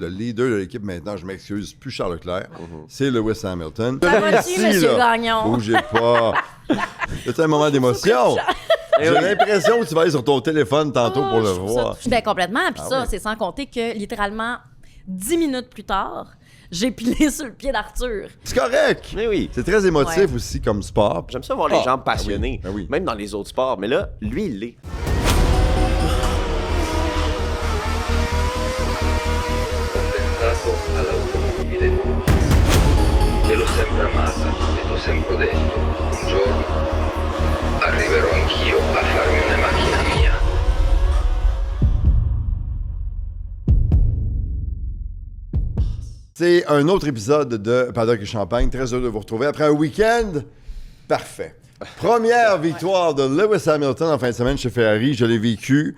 Le leader de l'équipe maintenant, je m'excuse, plus Charles Leclerc, c'est Lewis Hamilton. Ça va-tu, monsieur Gagnon? Bougez pas. C'est un moment d'émotion. J'ai l'impression que tu vas aller sur ton téléphone tantôt pour le voir. Ben complètement. Puis ça, c'est sans compter que littéralement 10 minutes plus tard, j'ai pilé sur le pied d'Arthur. C'est correct. Mais oui. C'est très émotif aussi comme sport. J'aime ça voir les gens passionnés, ben oui. même dans les autres sports. Mais là, lui, il l'est. All'automobile te l'ho sempre amata e t'ho sempre detto un giorno arriverò anch'io a farmi una macchina mia. C'est un autre épisode de Paddock et Champagne. Très heureux de vous retrouver après un week-end parfait. Première victoire de Lewis Hamilton en fin de semaine chez Ferrari. Je l'ai vécu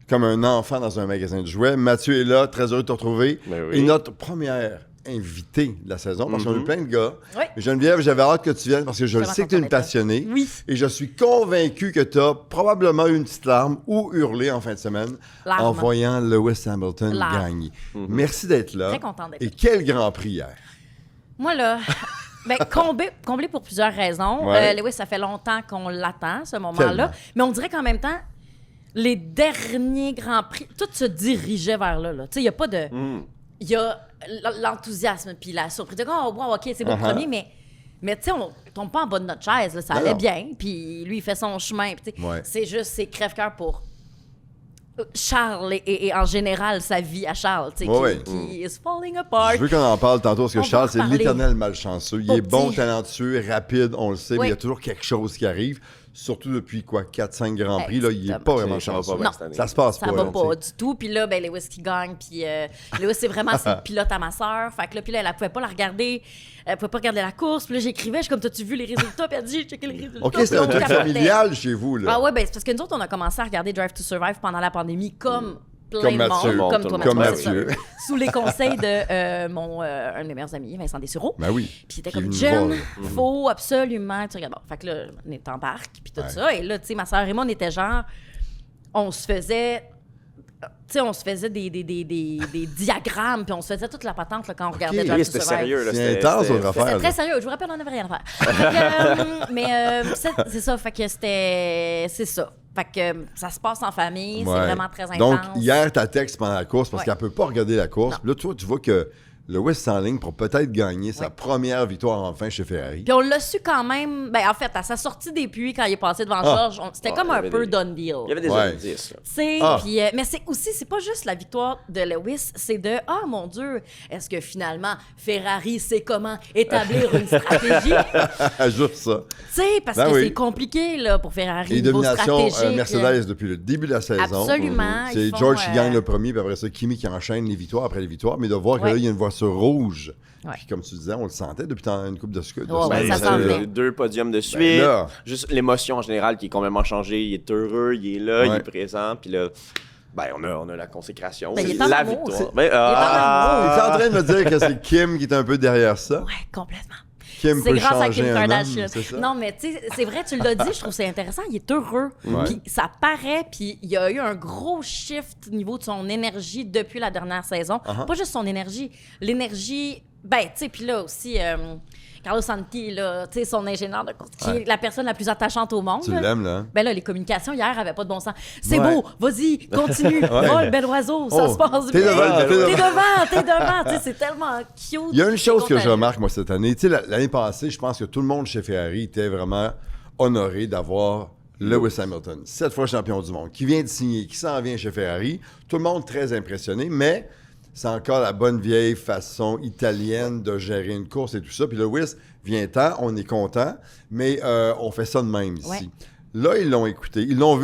comme un enfant dans un magasin de jouets. Mathieu est là, très heureux de te retrouver. Ben oui. Et notre première invitée de la saison, parce qu'on a eu plein de gars. Oui. Mais Geneviève, j'avais hâte que tu viennes parce que je le sais que tu es une passionnée. Oui. Et je suis convaincu que tu as probablement eu une petite larme ou hurlé en fin de semaine Larme. en voyant Lewis Hamilton Larme. gagner. Merci d'être là. Très contente d'être là. Et quel grand prix hier. Moi, là, comblé pour plusieurs raisons. Ouais. Lewis, ça fait longtemps qu'on l'attend, ce moment-là. Tellement. Mais on dirait qu'en même temps, les derniers Grands Prix, tout se dirigeait vers là. Tu sais, il n'y a pas de... Il y a l'enthousiasme puis la surprise de « Oh, wow, OK, c'est mon premier », mais tu sais, on tombe pas en bas de notre chaise. Là, ça allait bien. Puis lui, il fait son chemin. Puis, tu sais, Ouais. c'est juste, c'est crève-cœur pour Charles et en général sa vie à Charles, tu sais, Ouais. qui is falling apart. Je veux qu'on en parle tantôt parce que On va Charles, en c'est parler. l'éternel malchanceux. Il Pas est bon, petit. talentueux, rapide, on le sait, mais Oui. il y a toujours quelque chose qui arrive. Surtout depuis 4-5 Grands Prix, là, il n'est Exactement. pas vraiment Ça va pas chanceux. bien Non. cette année. Ça se passe Ça pas. va là, pas tu sais. du tout. Puis là, ben, Lewis qui gagne. Puis Lewis, c'est vraiment c'est le pilote à ma sœur. Fait que là, puis là, elle pouvait pas la regarder. Elle pouvait pas regarder la course. Puis là, j'écrivais. Je suis comme, t'as-tu vu les résultats? Puis elle dit, j'ai checké les résultats. OK, Puis c'est là, un on truc capotait. familial chez vous, là. Ah ouais, ben c'est parce que nous autres, on a commencé à regarder Drive to Survive pendant la pandémie comme plein Comme de Mathieu. monde. Comme toi, Comme Mathieu. c'est Mathieu. ça. Sous les conseils de un de mes meilleurs amis, Vincent Dessureau. Ben oui. Puis il était Qui est comme, venu Jen, voir, là. faut absolument que tu regardes. Bon, fait que là, on est en barque, puis tout ça. Et là, tu sais, ma soeur et moi, on était genre, on se faisait... Tu sais, on se faisait des diagrammes, puis on se faisait toute la patente là, quand on regardait Drive Oui, to c'était Survive. sérieux. Là, C'est intense, votre affaire. C'était là. très sérieux. Je vous rappelle, on n'avait rien à faire. Fait que, mais c'est ça. Fait que c'est ça. Fait que ça se passe en famille. Ouais. C'est vraiment très intense. Donc, hier, ta texte pendant la course parce Ouais. qu'elle peut pas regarder la course. Non. Puis là, toi, tu vois que Lewis s'enligne pour peut-être gagner sa Ouais. première victoire enfin chez Ferrari. Puis on l'a su quand même, ben en fait, à sa sortie des puits, quand il est passé devant Georges, c'était comme il y un avait peu des- done deal. Il y avait des Ouais. indices. Là. Tu sais, Ah. puis, mais c'est aussi, c'est pas juste la victoire de Lewis, c'est de « Ah, mon Dieu, est-ce que finalement, Ferrari sait comment établir une stratégie? » Juste ça. Tu sais, parce Ben que oui. c'est compliqué, là, pour Ferrari, Et niveau domination stratégique. Mercedes depuis le début de la saison. Absolument. C'est Ils font, George qui gagne le premier, puis après ça, Kimi qui enchaîne les victoires après les victoires. Mais de voir que Ouais. là, il y a une voiture rouge. Ouais. Puis comme tu disais, on le sentait depuis une couple de secondes. Ouais, Ben, ça ça s'en a venait. 2 podiums de suite. Ben là. Juste l'émotion en général qui est complètement changée. Il est heureux, il est là, il Ouais. est présent. Puis là, ben, on a la consécration. Ben, il est C'est en la amour. victoire. C'est- Ben, Tu es en ah, train de me dire que c'est Kim qui est un peu derrière ça? Ouais, complètement. Kim C'est peut grâce à changer Kim un Kardashian. homme, c'est ça? Non, mais tu sais, c'est vrai, tu l'as dit, je trouve c'est intéressant. Il est heureux. Ouais. Puis ça paraît, puis il y a eu un gros shift au niveau de son énergie depuis la dernière saison. Uh-huh. Pas juste son énergie, l'énergie. Ben, tu sais, puis là aussi, Carlos Santi, là, tu sais, son ingénieur de course, qui est la personne la plus attachante au monde. Tu l'aimes, là? Ben là, les communications hier avaient pas de bon sens. C'est Ouais. beau, vas-y, continue, vole, bel oiseau, ça Oh, se passe t'es bien. devant, T'es devant, tu sais, c'est tellement cute. Il y a une chose que je contagieux. remarque, moi, cette année. Tu sais, l'année passée, je pense que tout le monde chez Ferrari était vraiment honoré d'avoir Lewis Hamilton, 7 fois champion du monde, qui vient de signer, qui s'en vient chez Ferrari. Tout le monde très impressionné, mais c'est encore la bonne vieille façon italienne de gérer une course et tout ça. Puis Lewis vient-en, on est content, mais on fait ça de même ici. Ouais. Là, ils l'ont écouté, ils l'ont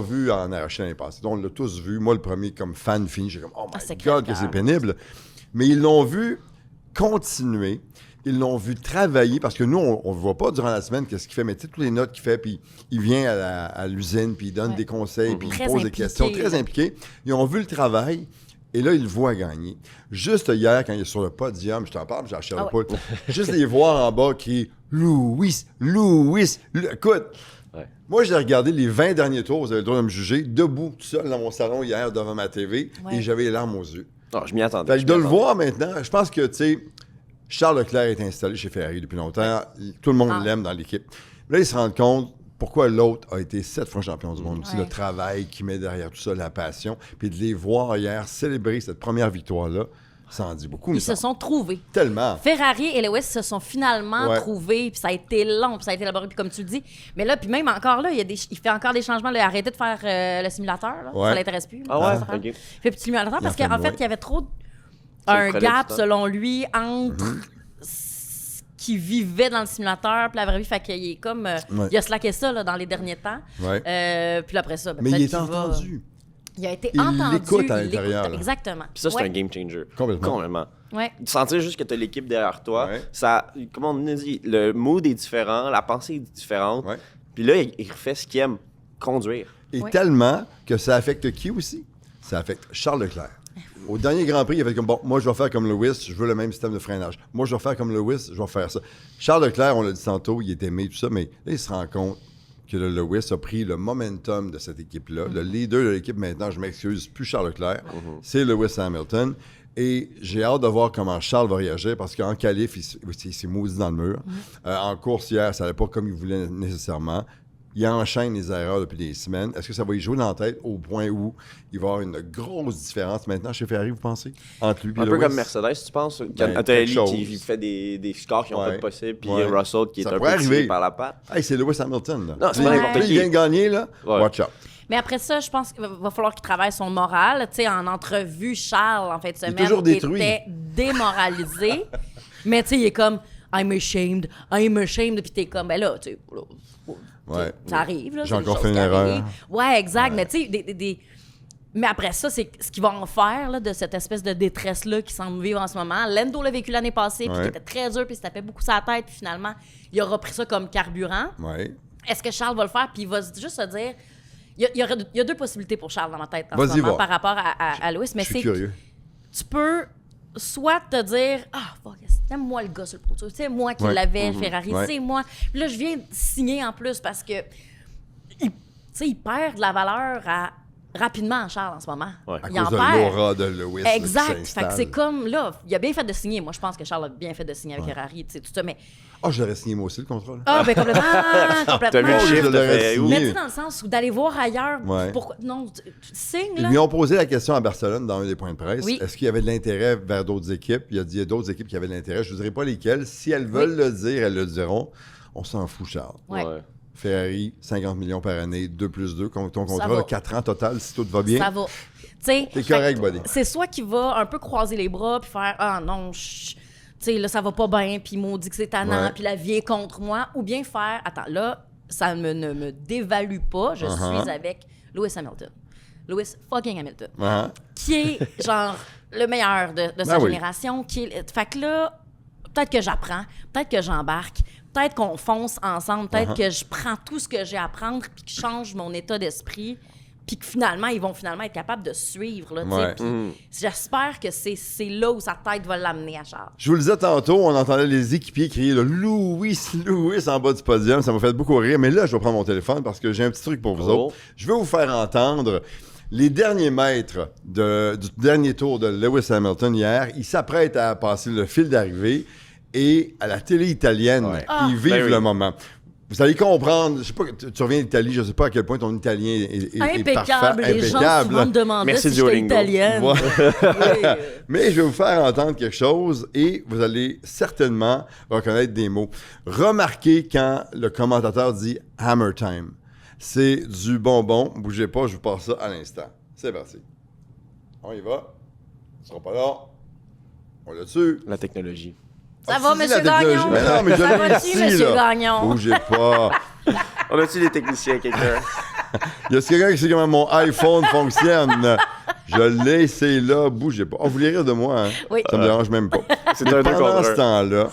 vu en arraché l'année passée. Donc, on l'a tous vu. Moi, le premier, comme fan fini, j'ai comme, oh my c'est God, clair. que c'est pénible. Mais ils l'ont vu continuer. Ils l'ont vu travailler parce que nous, on ne voit pas durant la semaine qu'est-ce qu'il fait, mais tu sais, toutes les notes qu'il fait, puis il vient à l'usine, puis il donne des conseils, puis il Très pose des impliqué, questions, très là. impliqués. Ils ont vu le travail. Et là, ils le voient gagner. Juste hier, quand il est sur le podium, je t'en parle, j'ai acheté Ah le ouais. poule. Juste les voir en bas qui Louis. Écoute, Ouais. moi, j'ai regardé les 20 derniers tours, vous avez le droit de me juger, debout, tout seul dans mon salon hier devant ma TV, Ouais. et j'avais les larmes aux yeux. Non, je m'y attendais. Fait que de le voir maintenant, je pense que, tu sais, Charles Leclerc est installé chez Ferrari depuis longtemps. Tout le monde l'aime dans l'équipe. Là, il se rend compte pourquoi l'autre a été 7 fois champion du monde. Aussi le travail qu'il met derrière tout ça, la passion. Puis de les voir hier célébrer cette première victoire-là, ça en dit beaucoup. Ils se sont trouvés. Tellement. Ferrari et Lewis se sont finalement trouvés, puis ça a été long, puis ça a été laborieux, puis comme tu le dis. Mais là, puis même encore là, il fait encore des changements. Il a arrêté de faire le simulateur. Là. Ça l'intéresse plus. Ah ouais? OK. Il fait plus de simulateur parce qu'en fait, il y avait trop un gap, selon lui, entre ce qu'il vivait dans le simulateur puis la vraie vie. Fait qu'il est comme... il a slacké ça là, dans les derniers temps. Puis après ça, mais il est entendu. Il a été entendu. Il l'écoute à l'intérieur. Exactement. Puis ça, c'est un game changer. Complètement. Ouais. Sentir juste que tu as l'équipe derrière toi, ça, comme on a dit, le mood est différent, la pensée est différente. Puis là, il refait ce qu'il aime, conduire. Et tellement que ça affecte qui aussi? Ça affecte Charles Leclerc. Au dernier Grand Prix, il a fait comme, bon, moi, je vais faire comme Lewis, je veux le même système de freinage. Moi, je vais faire comme Lewis, je vais faire ça. Charles Leclerc, on l'a dit tantôt, il est aimé, tout ça, mais là, il se rend compte que le Lewis a pris le momentum de cette équipe-là. Le leader de l'équipe maintenant, je m'excuse, plus Charles Leclerc, c'est Lewis Hamilton. Et j'ai hâte de voir comment Charles va réagir parce qu'en qualif, il s'est maudit dans le mur. En course hier, ça n'allait pas comme il voulait nécessairement. Il enchaîne les erreurs depuis des semaines. Est-ce que ça va y jouer dans la tête au point où il va y avoir une grosse différence maintenant chez Ferrari, vous pensez, entre lui et Un peu Lewis? comme Mercedes, tu penses? Antonelli qui fait des scores qui n'ont pas de possible, puis Russell qui est un peu tiré par la patte. Hey, c'est Lewis Hamilton. Là. Non, c'est pas n'importe qui. Il vient de gagner, là. Watch out. Mais après ça, je pense qu'il va falloir qu'il travaille son moral. Tu sais, en entrevue, Charles, en fin de semaine, était démoralisé. Mais tu sais, il est comme « I'm ashamed ». Puis t'es comme « Ben là, tu sais, ça arrive. Là, j'ai encore fait une erreur. Ouais, exact. Mais tu sais, mais après ça, c'est ce qu'il va en faire là, de cette espèce de détresse-là qui semble vivre en ce moment. Lando l'a vécu l'année passée, puis qui était très dur, puis il se tapait beaucoup sa tête, puis finalement, il aura pris ça comme carburant. Est-ce que Charles va le faire? Puis il va juste se dire... Il y a deux possibilités pour Charles dans ma tête en ce moment par rapport à Lewis. Mais c'est curieux. Tu peux soit te dire « Ah, fuck, c'est moi le gars sur le poteau. C'est moi qui l'avais, Ferrari. C'est moi. » Puis là, je viens de signer en plus parce que il perd de la valeur rapidement, Charles, en ce moment. À cause de l'aura de Lewis. Exact. Fait que c'est comme, là, il a bien fait de signer. Moi, je pense que Charles a bien fait de signer avec Ferrari, tu sais, tout ça, mais... Ah, je l'aurais signé moi aussi, le contrat. Ah, ben complètement. T'as vu le chiffre, Mais tu sais, dans le sens où d'aller voir ailleurs, pourquoi... Non, tu signes, là. Ils lui ont posé la question à Barcelone dans un des points de presse. Est-ce qu'il y avait de l'intérêt vers d'autres équipes? Il a dit qu'il y a d'autres équipes qui avaient de l'intérêt. Je ne dirai pas lesquelles. Si elles veulent le dire, elles le diront. On s'en fout, Charles. Ferrari, 50 millions par année, 2 plus 2. Ton contrat de 4 ans total, si tout va bien. Ça va. T'es correct, buddy. C'est soit qu'il va un peu croiser les bras puis faire « Ah non, tu sais, là, ça va pas bien, puis maudit que c'est tannant, puis la vie est contre moi. » Ou bien faire « Attends, là, ça ne me dévalue pas. Je suis avec Lewis Hamilton. Lewis fucking Hamilton. Qui est, genre, le meilleur de sa génération. Fait que là, peut-être que j'apprends, peut-être que j'embarque, peut-être qu'on fonce ensemble, peut-être que je prends tout ce que j'ai à prendre puis que je change mon état d'esprit puis que finalement, ils vont finalement être capables de suivre. Là, j'espère que c'est là où sa tête va l'amener à Charles. Je vous le disais tantôt, on entendait les équipiers crier le Louis en bas du podium. Ça m'a fait beaucoup rire. Mais là, je vais prendre mon téléphone parce que j'ai un petit truc pour vous autres. Je vais vous faire entendre les derniers mètres du dernier tour de Lewis Hamilton hier. Il s'apprête à passer le fil d'arrivée et à la télé italienne, ils vivent le moment. Vous allez comprendre, je sais pas, tu reviens d'Italie, je sais pas à quel point ton italien est parfait, les gens souvent me demandaient si j'étais italienne. Mais je vais vous faire entendre quelque chose et vous allez certainement reconnaître des mots. Remarquez quand le commentateur dit « Hammer time ». C'est du bonbon. Bougez pas, je vous passe ça à l'instant. C'est parti. On y va. Ce sera pas long. On l'a dessus. La technologie. Ça va, monsieur Gagnon? Mais non, mais je ça va-tu, monsieur Gagnon? Bougez pas. On a-tu des techniciens, quelqu'un? Y a quelqu'un qui sait comment mon iPhone fonctionne? Je l'ai, c'est là. Bougez pas. Oh, vous voulez rire de moi, hein? Oui. Ça me dérange même pas. C'est un pendant ce temps-là...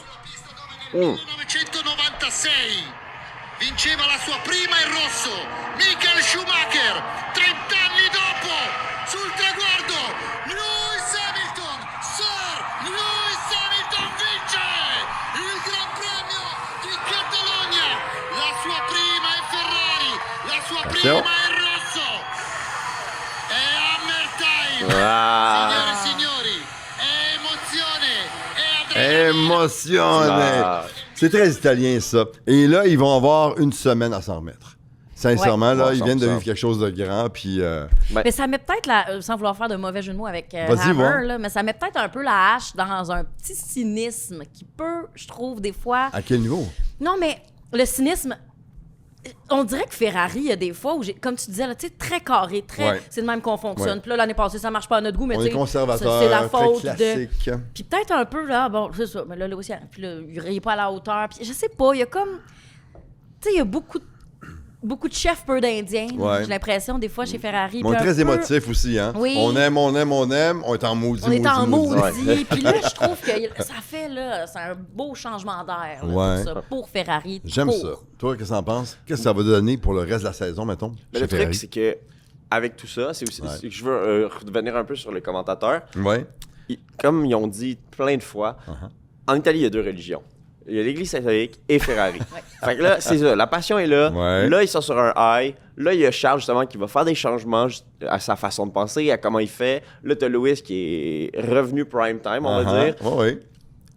1996 vinceva la sua prima in rosso Michael Schumacher, 30 anni dopo sul traguardo Lewis Hamilton, Sir Lewis Hamilton vince il Gran Premio di Catalogna, la sua prima in Ferrari, la sua prima in rosso. È Hammer time, signore e signori. émotionné. Ah. C'est très italien, ça. Et là, ils vont avoir une semaine à s'en remettre. Sincèrement, là, Ouais, ils viennent de 100%. vivre quelque chose de grand, puis... Mais ça met peut-être, sans vouloir faire de mauvais jeu de mots avec Vas-y, va. Hammer, là, mais ça met peut-être un peu la hache dans un petit cynisme qui peut, je trouve, des fois... À quel niveau? Non, mais le cynisme... On dirait que Ferrari, il y a des fois où, comme tu disais, là, tu sais, très carré, très... Ouais. C'est de même qu'on fonctionne. Ouais. Puis là, l'année passée, ça marche pas à notre goût, mais On tu est sais, conservateur, c'est la faute très de... classique. Puis peut-être un peu, là, bon, c'est ça, mais là, aussi, puis là, il est pas à la hauteur. Puis je sais pas, il y a comme... Tu sais, il y a beaucoup de chefs peu d'Indiens, Ouais. j'ai l'impression, des fois, chez Ferrari. On est puis très un peu- émotif aussi, hein? Oui. On aime, on est en maudit, On est en maudit. maudit. Puis là, je trouve que ça fait, là, c'est un beau changement d'air, là, Ouais. tout ça, pour Ferrari. J'aime pour- ça. Toi, qu'est-ce que t'en penses? Qu'est-ce que ça va donner pour le reste de la saison, mettons? Mais chez le truc, Ferrari? c'est que avec tout ça, c'est aussi, Ouais. c'est que je veux revenir un peu sur les commentateurs. Ouais. Comme ils ont dit plein de fois, Uh-huh. en Italie, il y a deux religions. Il y a l'Église catholique et Ferrari. Fait que là, c'est ça. La passion est là. Ouais. Là, ils sont sur un high. Là, il y a Charles, justement, qui va faire des changements à sa façon de penser, à comment il fait. Là, t'as Lewis qui est revenu prime time, on va dire. Uh-huh. Ouais.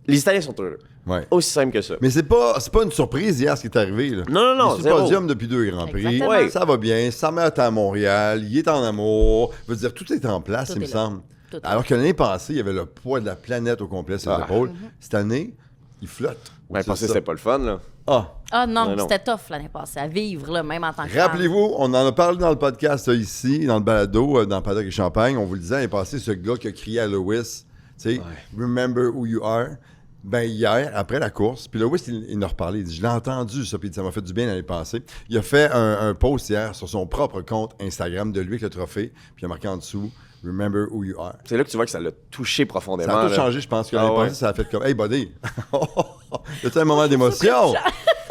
Les Italiens sont heureux. Ouais. Aussi simple que ça. Mais c'est pas une surprise hier ce qui est arrivé. Là. Non, Il est sur le zéro. podium depuis 2 Grands Prix. Exactement. Ouais. Ça va bien. Sa mère est à Montréal. Il est en amour. Je veux dire, tout est en place, Tout il me est là. semble. Tout est Alors que l'année passée, il y avait le poids de la planète au complet sur ses épaules. Cette année, il flotte. Mais C'est pensez ça. c'était pas le fun, là. Ah, Ah non, Mais non. c'était tough l'année passée, à vivre, là, même en tant que rappelez-vous, on en a parlé dans le podcast ici, dans le balado, dans Paddock et Champagne. On vous le disait, l'année passée, ce gars qui a crié à Lewis, tu sais, Remember who you are. Ben hier, après la course, puis Lewis, il en a reparlé. Il dit, je l'ai entendu, ça, puis il dit, ça m'a fait du bien l'année passée. Il a fait un post hier sur son propre compte Instagram de lui avec le trophée, puis il a marqué en dessous, Remember who you are. C'est là que tu vois que ça l'a touché profondément. Ça a tout là. changé, je pense que Ah l'année ouais. passée, ça a fait comme, hey buddy, c'est un moment d'émotion.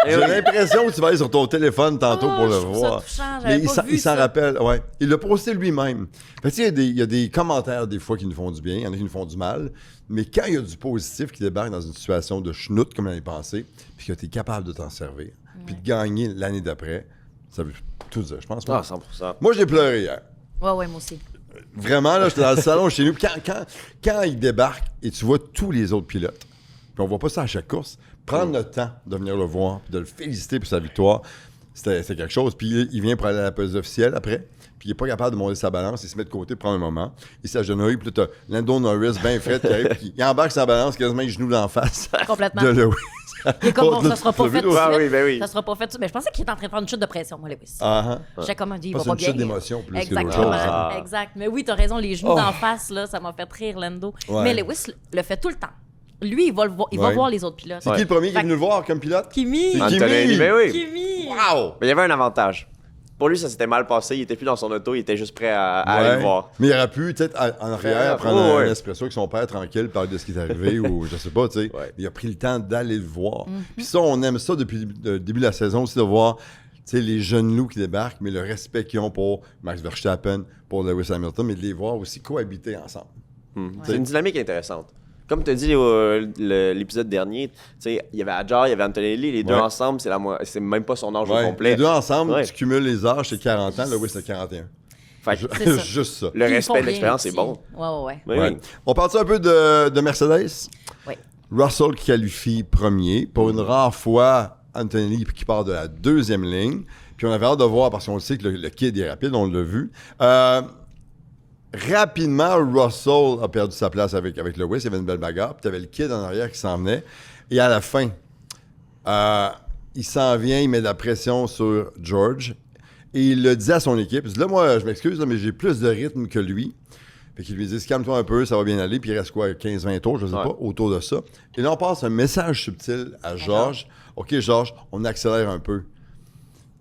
J'ai l'impression que tu vas aller sur ton téléphone tantôt pour le je trouve ça voir. touchant, j'avais Mais pas vu il s'en ça. rappelle, ouais. Il l'a posté lui-même. Fait que, tu sais, il y a des commentaires des fois qui nous font du bien, il y en a qui nous font du mal. Mais quand il y a du positif qui débarque dans une situation de schnout comme l'année passée, puis que tu es capable de t'en servir, puis de gagner l'année d'après, ça veut tout dire, je pense. Ah, Moi, 100%. moi j'ai pleuré hier. Ouais, moi aussi. Vraiment, là, j'étais dans le salon chez nous. Puis quand il débarque et tu vois tous les autres pilotes, puis on voit pas ça à chaque course, prendre le temps de venir le voir, puis de le féliciter pour sa victoire, c'était quelque chose. Puis il vient pour aller à la police officielle après, puis il est pas capable de monter sa balance, il se met de côté, prendre un moment, il s'agenouille, puis là, t'as Lando Norris bien fait qui arrive, puis il embarque sa balance, quasiment les genoux d'en face Complètement. de Lewis. Il est comme, bon, ça sera pas fait tout de Ah suite. oui, ben oui. Ça sera pas fait tout de suite. Mais je pensais qu'il était en train de faire une chute de pression, moi, Lewis. Ah, J'étais comme, il Pas va c'est pas une bien. chute d'émotion plus que d'autres Exactement. choses. Ah. Exact. Mais oui, t'as raison, les genoux d'en face, là, ça m'a fait rire, Lando. Ouais. Mais Lewis le fait tout le temps. Lui, il va, il va Ouais. voir les autres pilotes. C'est qui le premier qui est venu le voir comme pilote? Kimi! C'est Antonelli, Kimi. ben oui. Kimi! Wow! Mais il y avait un avantage. Pour lui, ça s'était mal passé. Il était plus dans son auto. Il était juste prêt à aller Ouais. le voir. Mais il aurait pu, peut-être, en arrière, Faire- prendre oh, un ouais. espresso avec son père tranquille, parler de ce qui est arrivé, ou je sais pas, tu sais. Ouais. Mais il a pris le temps d'aller le voir. Puis ça, on aime ça depuis le début de la saison aussi, de voir, tu sais, les jeunes loups qui débarquent, mais le respect qu'ils ont pour Max Verstappen, pour Lewis Hamilton, mais de les voir aussi cohabiter ensemble. C'est une dynamique intéressante. Comme tu as dit l'épisode dernier, tu sais, il y avait Adjar, il y avait Antonelli, les deux Ouais. ensemble, c'est même pas son âge au Ouais. complet. Les deux ensemble, Ouais. tu cumules les âges, c'est 40 ans, Lewis, c'est 41. Fait que C'est ça. Juste ça. le Puis ils respect font de rien l'expérience est aussi. bon. Ouais. Oui, Ouais. oui. On parle un peu de Mercedes? Oui. Russell qui qualifie premier. Pour une rare fois, Antonelli qui part de la deuxième ligne. Puis on avait hâte de voir, parce qu'on le sait que le kid est rapide, on l'a vu. Rapidement, Russell a perdu sa place avec Lewis. Il y avait une belle bagarre. Puis tu avais le kid en arrière qui s'en venait. Et à la fin, il s'en vient, il met de la pression sur George. Et il le dit à son équipe. Il dit, là, moi, je m'excuse, là, mais j'ai plus de rythme que lui. Fait qu'il lui dit, calme-toi un peu, ça va bien aller. Puis il reste quoi, 15-20 tours, je sais Ouais. pas, autour de ça. Et là, on passe un message subtil à George. OK, George, on accélère un peu.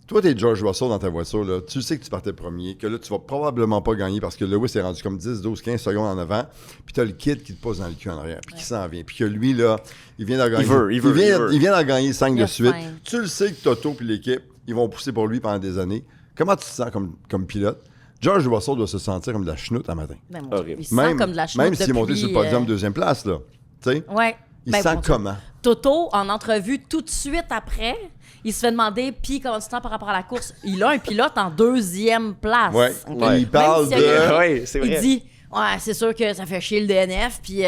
Toi, t'es George Russell dans ta voiture, là. Tu sais que tu partais premier, que là, tu vas probablement pas gagner parce que Lewis est rendu comme 10, 12, 15 secondes en avant. Puis t'as le kid qui te pose dans le cul en arrière, puis qui s'en vient. Puis que lui, là, il vient d'en gagner. Il vient d'en gagner 5 Il de a suite. faim. Tu le sais que Toto puis l'équipe, ils vont pousser pour lui pendant des années. Comment tu te sens comme pilote? George Russell doit se sentir comme de la chenoute un matin. Ben, moi, Horrible. il se sent comme de la chenoute Même s'il est monté depuis, sur le podium deuxième place, là. Tu sais? Ouais. Il Ben, sent bon, comment? Toto, en entrevue tout de suite après, il se fait demander, puis comment tu te sens par rapport à la course? Il a un pilote en deuxième place. Ouais. OK? Et il parle Même s'il y a- de... Oui, c'est vrai. Il dit, Ouais, c'est sûr que ça fait chier le DNF, puis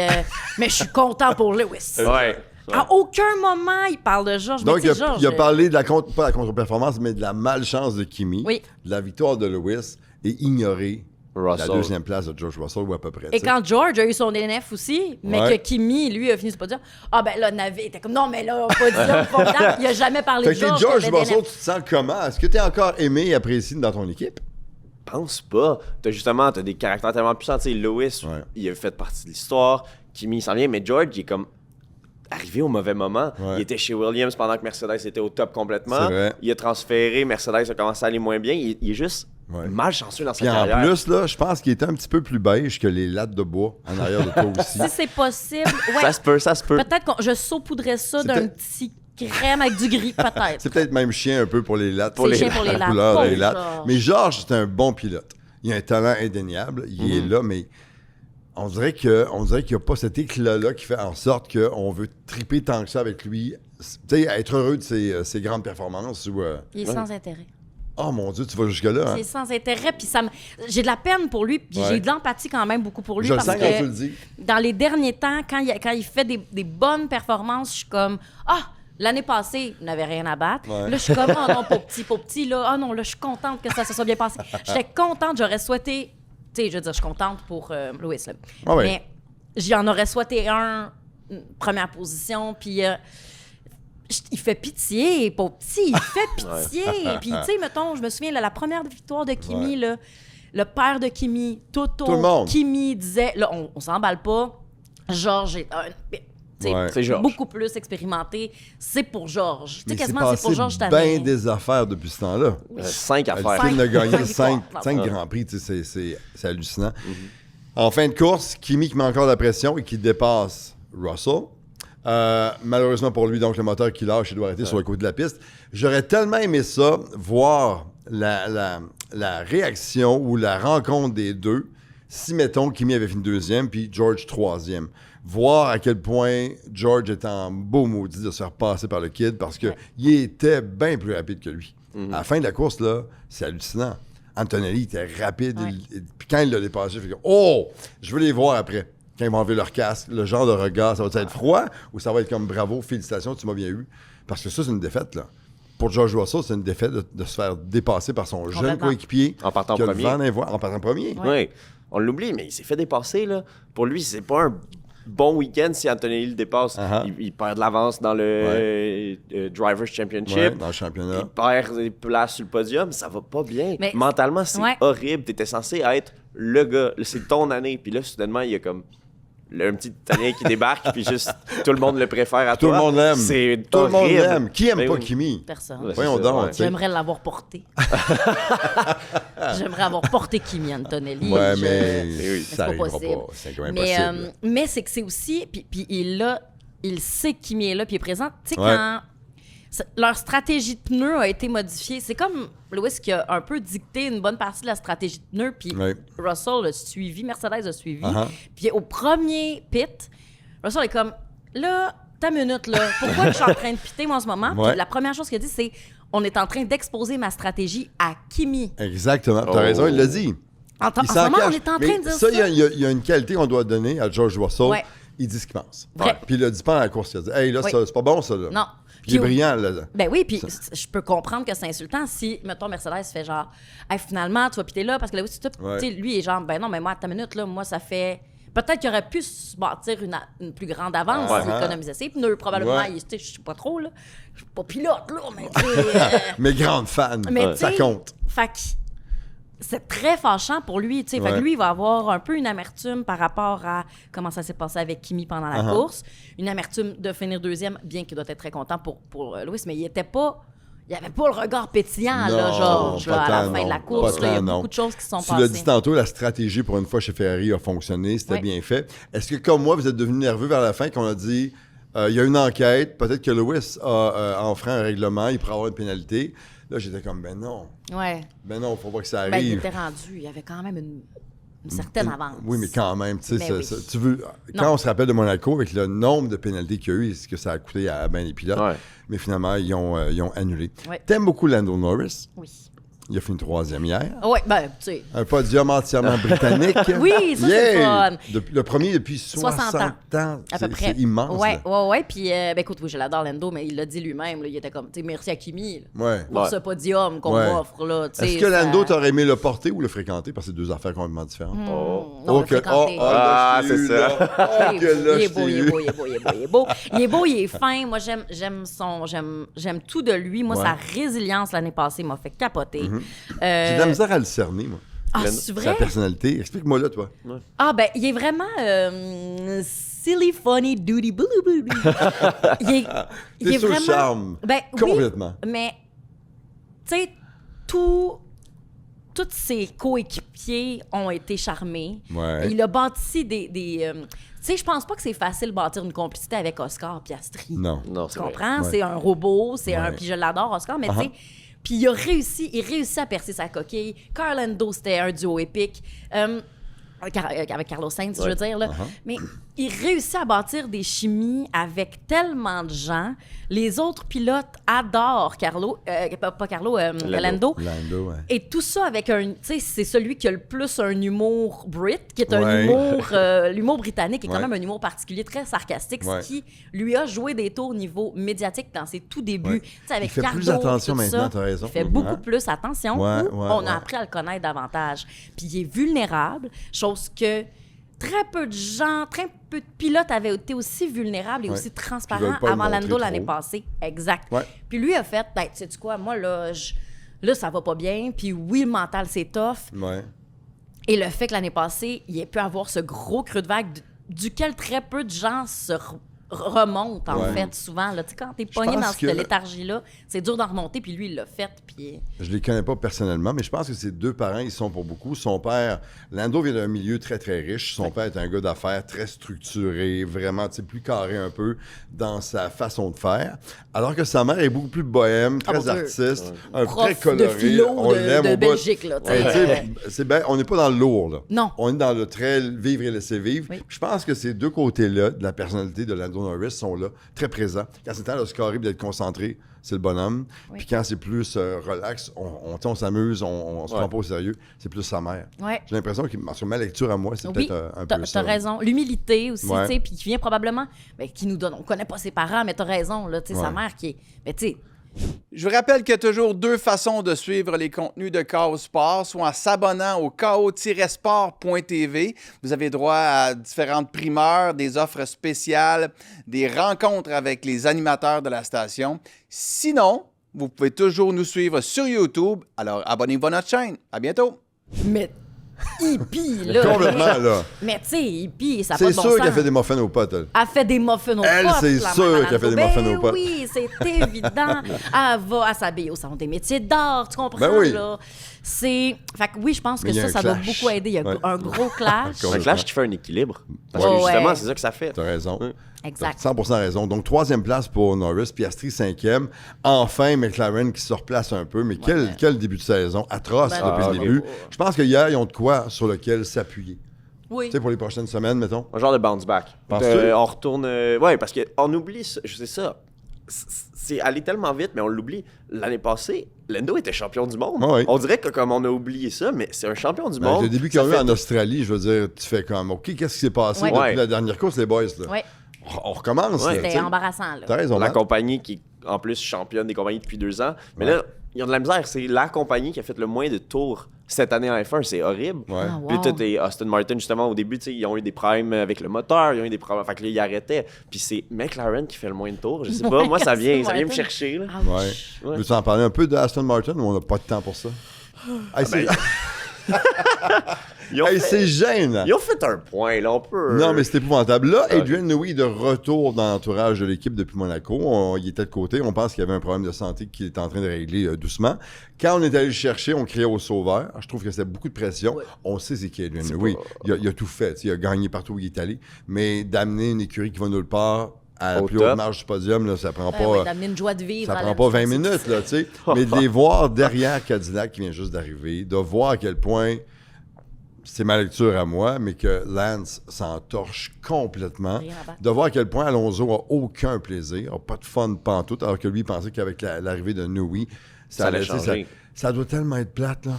mais je suis content pour Lewis. Ouais. À aucun moment, il parle de Georges. Donc, mais il a parlé de pas la contre-performance, mais de la malchance de Kimi, Oui. de la victoire de Lewis, et ignorer Russell. la deuxième place de George Russell, ou à peu près. Et t'sais. quand George a eu son DNF aussi, mais Ouais. que Kimi, lui, a fini par dire ah ben là, Navé était comme non, mais là, pas dit là, formidable. Il a jamais parlé Fait de que George. George qui avait Russell, tu DNF. te sens comment? Est-ce que tu es encore aimé et apprécié dans ton équipe? Pense pas. T'as des caractères tellement puissants. Tu sais, Lewis, Ouais. il a fait partie de l'histoire. Kimi, il s'en vient. Mais George, il est comme arrivé au mauvais moment. Ouais. Il était chez Williams pendant que Mercedes était au top complètement. C'est vrai. Il a transféré. Mercedes a commencé à aller moins bien. Il est juste Ouais. malchanceux dans sa Puis en carrière. plus, là, je pense qu'il était un petit peu plus beige que les lattes de bois en arrière de toi aussi. Si c'est possible, ouais. Ça se peut. Peut-être que je saupoudrais ça C'est d'un peut-être- petit crème avec du gris, peut-être. C'est peut-être même chien un peu pour les lattes. C'est chien pour les la lattes. couleur des Pauvre lattes. George. Mais Georges, c'est un bon pilote. Il a un talent indéniable. Il est là, mais on dirait qu'il n'y a pas cet éclat-là qui fait en sorte qu'on veut triper tant que ça avec lui. Tu sais, être heureux de ses grandes performances. Ou, Il est sans intérêt. oh mon Dieu, tu vas jusque-là. Hein? Il est sans intérêt, puis j'ai de la peine pour lui, puis Ouais. j'ai de l'empathie quand même beaucoup pour lui. Je le parce sens que quand tu le dis. dans les derniers temps, quand il fait des bonnes performances, je suis comme ah, l'année passée, il n'avait rien à battre. Ouais. Là, je suis comme oh non, pas petit, là. Ah non, là, je suis contente que ça se soit bien passé. J'étais contente, j'aurais souhaité, tu sais, je veux dire, je suis contente pour Lewis, là. Ah ouais. Mais j'en aurais souhaité une première position, puis il fait pitié, pauvre petit, il fait pitié. Puis, tu sais, mettons, je me souviens, là, la première victoire de Kimi, là, le père de Kimi, Toto, Tout le monde. Kimi disait, là, on s'emballe pas, Georges est tu sais, Ouais. C'est Georges. beaucoup plus expérimenté, c'est pour Georges. Tu sais, Mais quasiment, c'est c'est pour passé Georges bien Tanner. des affaires depuis ce temps-là. 5 Le affaires. film a gagné Cinq 5 victoires. grands prix, tu sais, c'est hallucinant. En fin de course, Kimi qui met encore de la pression et qui dépasse Russell. Malheureusement pour lui, donc le moteur qui lâche, il doit arrêter sur le côté de la piste. J'aurais tellement aimé ça, voir la réaction ou la rencontre des deux, si, mettons, Kimi avait fini deuxième, puis George troisième. Voir à quel point George était en beau maudit de se faire passer par le kid, parce qu'il était bien plus rapide que lui. À la fin de la course, là, c'est hallucinant. Antonelli était rapide, Ouais. puis quand il l'a dépassé, je fais « Oh! Je veux les voir après. » Quand ils vont enlever leur casque, le genre de regard, ça va être froid ou ça va être comme bravo, félicitations, tu m'as bien eu. Parce que ça, c'est une défaite, là. Pour George Russell, c'est une défaite de se faire dépasser par son jeune Complètement. coéquipier. En partant qui a le premier. vent dans les voiles, en partant premier. Oui. On l'oublie, mais il s'est fait dépasser, là. Pour lui, c'est pas un bon week-end si Antonelli le dépasse. Il perd de l'avance dans le Drivers' Championship. Ouais, dans le championnat. Il perd des places sur le podium. Ça va pas bien. Mais- Mentalement, c'est Ouais. horrible. T'étais censé être le gars. C'est ton année. Puis là, soudainement, il y a comme un petit Italien qui débarque. Puis juste, tout le monde le préfère à Tout toi. le monde l'aime. C'est Tout le monde horrible. l'aime. Qui aime Ben pas oui. Kimi? Personne. Ouais. Voyons c'est ça, donc. ouais. tu sais. J'aimerais l'avoir porté. J'aimerais avoir porté Kimi Antonelli. Ouais, Je- mais oui, ça c'est pas arrivera possible. pas. C'est quand même Mais, impossible. mais c'est que c'est aussi, puis il sait que Kimi est là, puis il est présent. Tu sais, Ouais. quand leur stratégie de pneus a été modifiée, c'est comme Lewis qui a un peu dicté une bonne partie de la stratégie de pneus, puis Ouais. Russell a suivi, Mercedes a suivi. Uh-huh. Puis au premier pit, Russell est comme, là, ta minute, là, pourquoi je suis en train de pitter, moi, en ce moment? Ouais. Puis la première chose qu'il a dit, c'est, on est en train d'exposer ma stratégie à Kimi. Exactement. T'as Oh. raison, il l'a dit. En Il ce moment, s'en on cache. est en Mais train de dire ça. ça. Il y a une qualité qu'on doit donner à George Russell. Ouais. Il dit ce qu'il pense. Vrai. Puis il l'a dit pas à la course. Il a dit Hey, là, Oui. ça, c'est pas bon, ça. Là. Non. Puis il est Puis au- brillant, là. Ben oui, puis je peux comprendre que c'est insultant si, mettons, Mercedes fait genre, hey, finalement, tu vas piter là parce que là, oui, Ouais. tu sais, lui, il est genre, ben non, mais moi, à ta minute, là, moi, ça fait. Peut-être qu'il aurait pu se bâtir une plus grande avance Ouais. s'il économisait ses pneus. Probablement, Ouais. tu sais, je sais pas trop, là. Je suis pas pilote, là, mais tu sais, Mais grande fan. mais tu Ça sais, compte. Fait que c'est très fâchant pour lui, tu sais. Fait Ouais. que lui, il va avoir un peu une amertume par rapport à comment ça s'est passé avec Kimi pendant la Uh-huh. course. Une amertume de finir deuxième, bien qu'il doit être très content pour Lewis, mais il était pas... Il avait pas le regard pétillant, là, Non, Georges, là, pas à la tant, fin de la non. course. Pas là. Il y a tant, non. beaucoup de choses qui se sont Tu l'as dit passées. tantôt, la stratégie pour une fois chez Ferrari a fonctionné, c'était Oui. bien fait. Est-ce que, comme moi, vous êtes devenu nerveux vers la fin qu'on a dit il y a une enquête, peut-être que Lewis a enfreint un règlement, il pourrait avoir une pénalité. Là, j'étais comme ben non, Ouais. faut pas que ça Ben, il arrive. était rendu. Il y avait quand même une certaine avance. Oui, mais quand même, tu sais, Ben oui. tu veux. Quand Non. on se rappelle de Monaco, avec le nombre de pénalités qu'il y a eu, et ce que ça a coûté à ben les pilotes, Ouais. mais finalement, ils ont annulé. Ouais. T'aimes beaucoup Lando Norris? Oui. Il a fini 3e hier. Oui, ben, tu sais. Un podium entièrement britannique. Oui, ça, c'est fun. Le premier depuis 60 ans. À peu près. C'est immense. Ouais. Puis, ben, écoute, oui, je l'adore, Lando, mais il l'a dit lui-même. Là, il était comme, tu sais, merci à Kimi pour ce podium qu'on m'offre. Là. Est-ce que Lando, t'aurais aimé le porter ou le fréquenter? Parce que c'est deux affaires complètement différentes. Non, le fréquenter. C'est ça. Il est beau, il est beau, il est fin. Moi, j'aime tout de lui. Moi, sa résilience l'année passée m'a fait capoter. J'ai de la misère à le cerner, moi. Ah, c'est vrai? Sa personnalité. Explique-moi là, toi. Ah, ben, il est vraiment silly, funny, duty, blue. Il est sous vraiment... le charme. Ben, complètement. Oui, mais, tu sais, tous ses coéquipiers ont été charmés. Ouais. Il a bâti des tu sais, je pense pas que c'est facile de bâtir une complicité avec Oscar Piastri. Non, Tu comprends? Ouais. C'est un robot, puis je l'adore, Oscar, mais tu sais... Puis il réussit à percer sa coquille. Carl Lando, c'était un duo épique. Avec Carlos Sainz, je veux dire. Là. Mais il réussit à bâtir des chimies avec tellement de gens. Les autres pilotes adorent Lando. Lando, ouais. Et tout ça avec tu sais, c'est celui qui a le plus un humour brit, qui est un humour, l'humour britannique est quand même un humour particulier, très sarcastique, ce qui lui a joué des tours au niveau médiatique dans ses tout débuts. Tu sais, avec il fait Cardo, plus attention maintenant, ça, t'as raison. Il fait beaucoup plus attention. On a appris à le connaître davantage. Puis il est vulnérable, chose que très peu de gens, très peu de pilotes avaient été aussi vulnérables et aussi transparents avant Lando l'année passée. Exact. Puis lui a fait, ben, sais-tu quoi, moi, là, ça va pas bien. Puis oui, le mental, c'est tough. Et le fait que l'année passée, il ait pu avoir ce gros creux de vague duquel très peu de gens se remontent, en fait, souvent. Tu sais, quand t'es pogné dans cette léthargie-là, c'est dur d'en remonter, puis lui, il l'a fait, puis... Je les connais pas personnellement, mais je pense que ses deux parents, ils sont pour beaucoup. Son père, Lando vient d'un milieu très, très riche. Son père est un gars d'affaires très structuré, vraiment, tu sais, plus carré un peu dans sa façon de faire. Alors que sa mère est beaucoup plus bohème, très artiste, un très coloré. De philo on l'aime de au Belgique, là, tu sais. C'est bien, on n'est pas dans le lourd, là. Non. On est dans le très vivre et laisser vivre. Je pense que ces deux côtés-là de la personnalité de Lando Norris sont là, très présents. Quand c'est temps de se carrer et d'être concentré, c'est le bonhomme. Puis quand c'est plus relax, on s'amuse, on se prend pas au sérieux, c'est plus sa mère. J'ai l'impression que ma lecture à moi, c'est peut-être un peu ça. T'as raison. L'humilité aussi, tu sais, puis qui vient probablement, qui nous donne, on connaît pas ses parents, mais t'as raison, là, tu sais, sa mère qui est, mais tu sais... Je vous rappelle qu'il y a toujours deux façons de suivre les contenus de KO Sport, soit en s'abonnant au ko-sport.tv. Vous avez droit à différentes primeurs, des offres spéciales, des rencontres avec les animateurs de la station. Sinon, vous pouvez toujours nous suivre sur YouTube. Alors, abonnez-vous à notre chaîne. À bientôt! Mais hippie, là. Complètement, là. Mais tu sais, hippie, ça n'a pas de bon sens. C'est sûr qu'elle fait des muffins aux potes, elle. Elle fait des muffins aux potes. Elle, c'est sûr qu'elle fait des muffins aux potes. Oui, c'est évident. Elle va s'habiller au salon des métiers d'art, tu comprends, là? Fait que oui, je pense que ça doit beaucoup aider. Il y a un gros clash. Un clash qui fait un équilibre. Parce que justement, c'est ça que ça fait. T'as raison. Exact. 100% raison. Donc, 3e place pour Norris, Piastri 5e. Enfin, McLaren qui se replace un peu. Mais quel début de saison atroce depuis le début. Je pense qu'hier, ils ont de quoi sur lequel s'appuyer. Oui. Tu sais, pour les prochaines semaines, mettons. Un genre de bounce back. On retourne... Oui, parce qu'on oublie... Je sais ça. C'est allé tellement vite, mais on l'oublie. L'année passée, Lando était champion du monde. On dirait que comme on a oublié ça, mais c'est un champion du monde. Le début qu'il y a eu en Australie, je veux dire, tu fais comme, OK, qu'est-ce qui s'est passé depuis la dernière course, les boys? Là? On recommence. C'était embarrassant. Là. T'as raison. La compagnie qui, en plus, championne des compagnies depuis 2 ans. Mais là, ils ont de la misère. C'est la compagnie qui a fait le moins de tours cette année en F1. C'est horrible. Puis tout est Aston Martin, justement, au début, ils ont eu des problèmes avec le moteur. Ils ont eu des problèmes. Fait que là, ils arrêtaient. Puis c'est McLaren qui fait le moins de tours. Je sais pas. Moi, ça vient me chercher. Là. Veux-tu en parler un peu d'Aston Martin ou on n'a pas de temps pour ça? C'est gênant. Ils ont fait un point, là, on peut... Non, mais c'est épouvantable. Là, Adrian Newey est de retour dans l'entourage de l'équipe depuis Monaco. Il était de côté. On pense qu'il y avait un problème de santé qu'il est en train de régler doucement. Quand on est allé le chercher, on criait au sauveur. Je trouve que c'était beaucoup de pression. On sait c'est qui Adrian Newey. Il a tout fait. Il a gagné partout où il est allé. Mais d'amener une écurie qui va nulle part à la plus haute marge du podium, là, ça prend pas... d'amener une joie de vivre. Ça prend pas 20 minutes, là, tu sais. Mais de les voir derrière Cadillac qui vient juste d'arriver, de voir à quel point... C'est ma lecture à moi, mais que Lance s'entorche complètement. De voir à quel point Alonso a aucun plaisir, n'a pas de fun pantoute, alors que lui pensait qu'avec l'arrivée de Newey, Ça allait changer. Ça doit tellement être plate, là.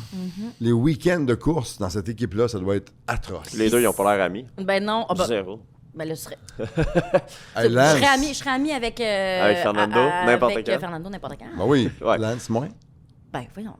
Les week-ends de course dans cette équipe-là, ça doit être atroce. Les deux, ils ont pas l'air amis. Ben non. Zéro. Ben là, je serais... Hey, Lance. Je serais ami avec... Avec Fernando, n'importe quand. Fernando, n'importe quand. Ben oui, Ouais. Lance, moins. Ben voyons.